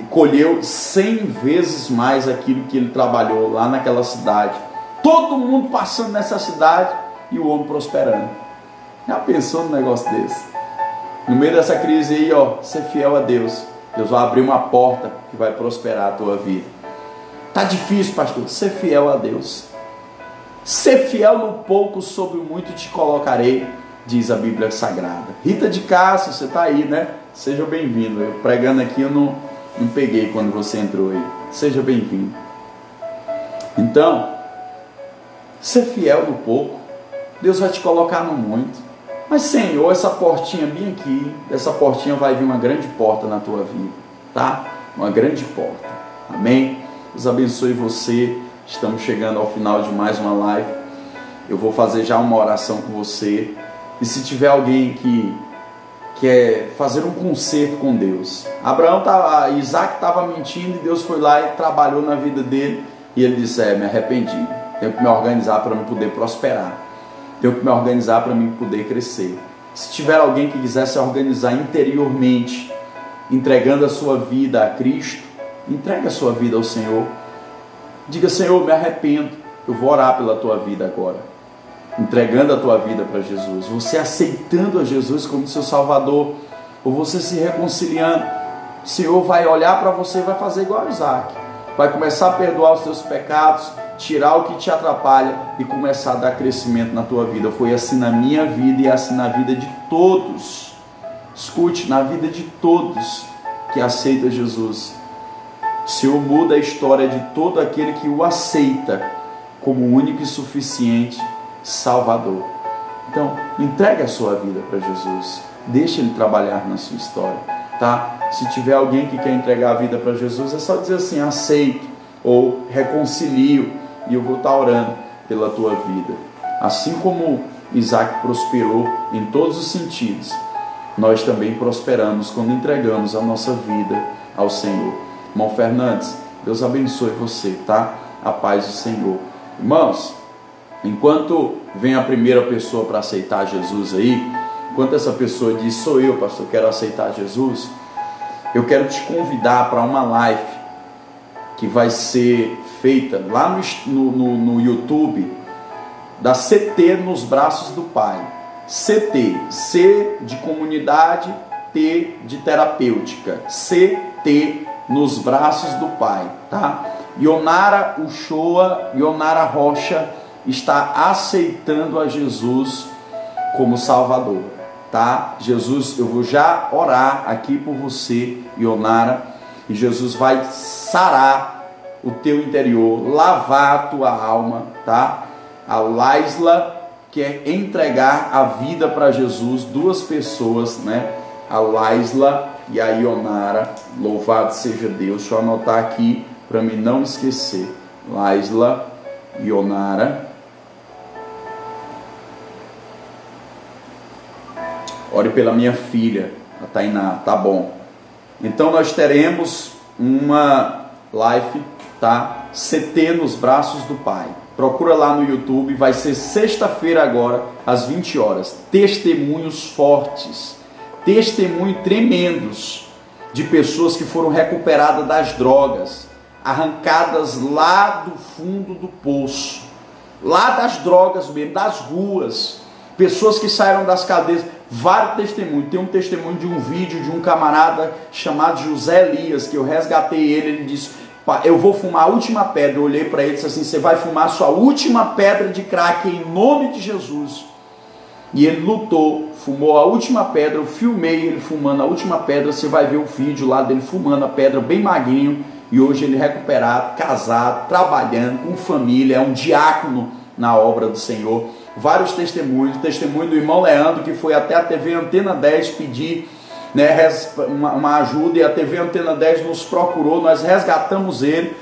colheu 100 vezes mais aquilo que ele trabalhou lá naquela cidade. Todo mundo passando nessa cidade e o homem prosperando. Já pensou num negócio desse? No meio dessa crise aí, ó, ser fiel a Deus. Deus vai abrir uma porta que vai prosperar a tua vida. Tá difícil, pastor? Ser fiel a Deus. Ser fiel no pouco, sobre o muito te colocarei, diz a Bíblia Sagrada. Rita de Castro, você está aí, né? Seja bem-vindo. Eu pregando aqui, eu não peguei quando você entrou aí. Seja bem-vindo. Então, ser fiel no pouco, Deus vai te colocar no muito. Mas, Senhor, essa portinha bem aqui, dessa portinha vai vir uma grande porta na tua vida, tá? Uma grande porta. Amém? Deus abençoe você. Estamos chegando ao final de mais uma live. Eu vou fazer já uma oração com você. E se tiver alguém que quer fazer um concerto com Deus, Isaac estava mentindo e Deus foi lá e trabalhou na vida dele, e ele disse: me arrependi, tenho que me organizar para me poder prosperar, tenho que me organizar para me poder crescer. Se tiver alguém que quiser se organizar interiormente, entregando a sua vida a Cristo, entregue a sua vida ao Senhor. Diga: Senhor, me arrependo, eu vou orar pela tua vida agora. Entregando a tua vida para Jesus, você aceitando a Jesus como seu Salvador, ou você se reconciliando, o Senhor vai olhar para você e vai fazer igual a Isaac, vai começar a perdoar os teus pecados, tirar o que te atrapalha e começar a dar crescimento na tua vida. Foi assim na minha vida e assim na vida de todos. Escute, na vida de todos que aceita Jesus. O Senhor muda a história de todo aquele que o aceita como único e suficiente Salvador. Então, entregue a sua vida para Jesus. Deixe Ele trabalhar na sua história, tá? Se tiver alguém que quer entregar a vida para Jesus, é só dizer assim, aceito ou reconcilio, e eu vou estar orando pela tua vida. Assim como Isaac prosperou em todos os sentidos, nós também prosperamos quando entregamos a nossa vida ao Senhor. Irmão Fernandes, Deus abençoe você, tá? A paz do Senhor. Irmãos, enquanto vem a primeira pessoa para aceitar Jesus aí, enquanto essa pessoa diz, sou eu, pastor, quero aceitar Jesus, eu quero te convidar para uma live que vai ser feita lá no YouTube, da CT nos braços do Pai. CT, C de comunidade, T de terapêutica. CT nos braços do Pai, tá? Ionara Uchoa, Ionara Rocha está aceitando a Jesus como Salvador, tá? Jesus, eu vou já orar aqui por você, Ionara, e Jesus vai sarar o teu interior, lavar a tua alma, tá? A Laisla quer entregar a vida para Jesus, duas pessoas, né? A Laisla e a Ionara, louvado seja Deus. Deixa eu anotar aqui para mim não esquecer. Laisla, Ionara. Ore pela minha filha, a Tainá, tá bom. Então nós teremos uma live, tá? CT nos braços do Pai. Procura lá no YouTube, vai ser sexta-feira agora, às 20 horas. Testemunhos fortes, testemunhos tremendos de pessoas que foram recuperadas das drogas, arrancadas lá do fundo do poço, lá das drogas mesmo, das ruas, pessoas que saíram das cadeias. Vários testemunhos. Tem um testemunho de um vídeo de um camarada chamado José Elias, que eu resgatei ele disse, eu vou fumar a última pedra. Eu olhei para ele e disse assim, você vai fumar a sua última pedra de crack em nome de Jesus. E ele lutou, fumou a última pedra, eu filmei ele fumando a última pedra, você vai ver o vídeo lá dele fumando a pedra, bem magrinho, e hoje ele recuperado, casado, trabalhando, com família, é um diácono na obra do Senhor. Vários testemunhos, testemunho do irmão Leandro, que foi até a TV Antena 10 pedir, né, uma ajuda, e a TV Antena 10 nos procurou, nós resgatamos ele,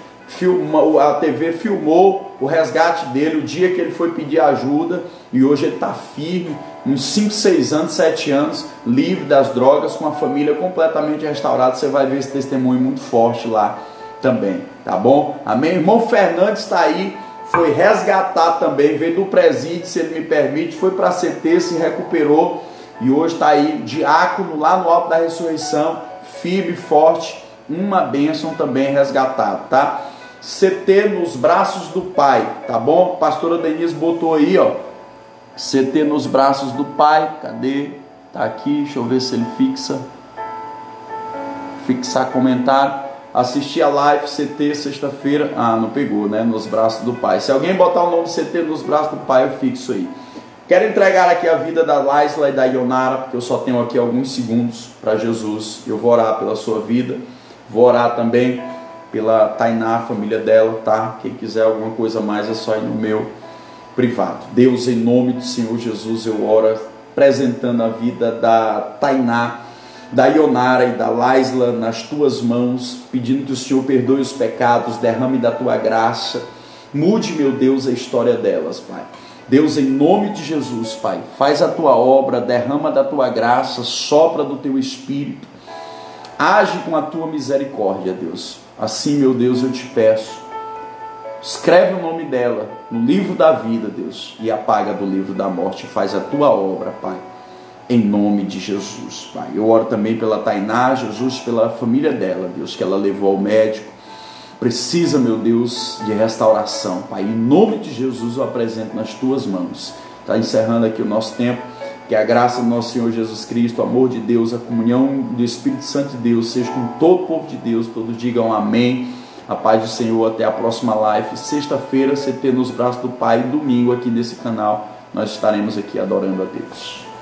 a TV filmou o resgate dele, o dia que ele foi pedir ajuda, e hoje ele está firme, uns 5, 6 anos, 7 anos, livre das drogas, com a família completamente restaurada. Você vai ver esse testemunho muito forte lá também, tá bom? Amém? Irmão Fernandes está aí, foi resgatar também, veio do presídio, se ele me permite, foi para a CT, se recuperou e hoje está aí, diácono lá no Alto da Ressurreição, firme, forte, uma bênção também resgatado, tá? CT nos braços do Pai, tá bom? A pastora Denise botou aí, ó, CT nos braços do Pai, cadê? Tá aqui, deixa eu ver se ele fixar comentário. Assisti a live CT sexta-feira. Ah, não pegou, né? Nos braços do Pai. Se alguém botar o nome CT nos braços do Pai, eu fixo aí. Quero entregar aqui a vida da Laisla e da Ionara, porque eu só tenho aqui alguns segundos para Jesus. Eu vou orar pela sua vida. Vou orar também pela Tainá, a família dela, tá? Quem quiser alguma coisa mais é só ir no meu privado. Deus, em nome do Senhor Jesus, eu oro apresentando a vida da Tainá, da Ionara e da Laisla nas tuas mãos, pedindo que o Senhor perdoe os pecados, derrame da tua graça, mude, meu Deus, a história delas, Pai. Deus, em nome de Jesus, Pai, faz a tua obra, derrama da tua graça, sopra do teu Espírito, age com a tua misericórdia, Deus. Assim, meu Deus, eu te peço, escreve o nome dela no livro da vida, Deus, e apaga do livro da morte, faz a tua obra, Pai. Em nome de Jesus, Pai. Eu oro também pela Tainá, Jesus, pela família dela, Deus, que ela levou ao médico. Precisa, meu Deus, de restauração, Pai. Em nome de Jesus eu apresento nas tuas mãos. Está encerrando aqui o nosso tempo. Que a graça do nosso Senhor Jesus Cristo, o amor de Deus, a comunhão do Espírito Santo de Deus seja com todo o povo de Deus. Todos digam amém. A paz do Senhor, até a próxima live. Sexta-feira, CT nos braços do Pai. Domingo aqui nesse canal, nós estaremos aqui adorando a Deus.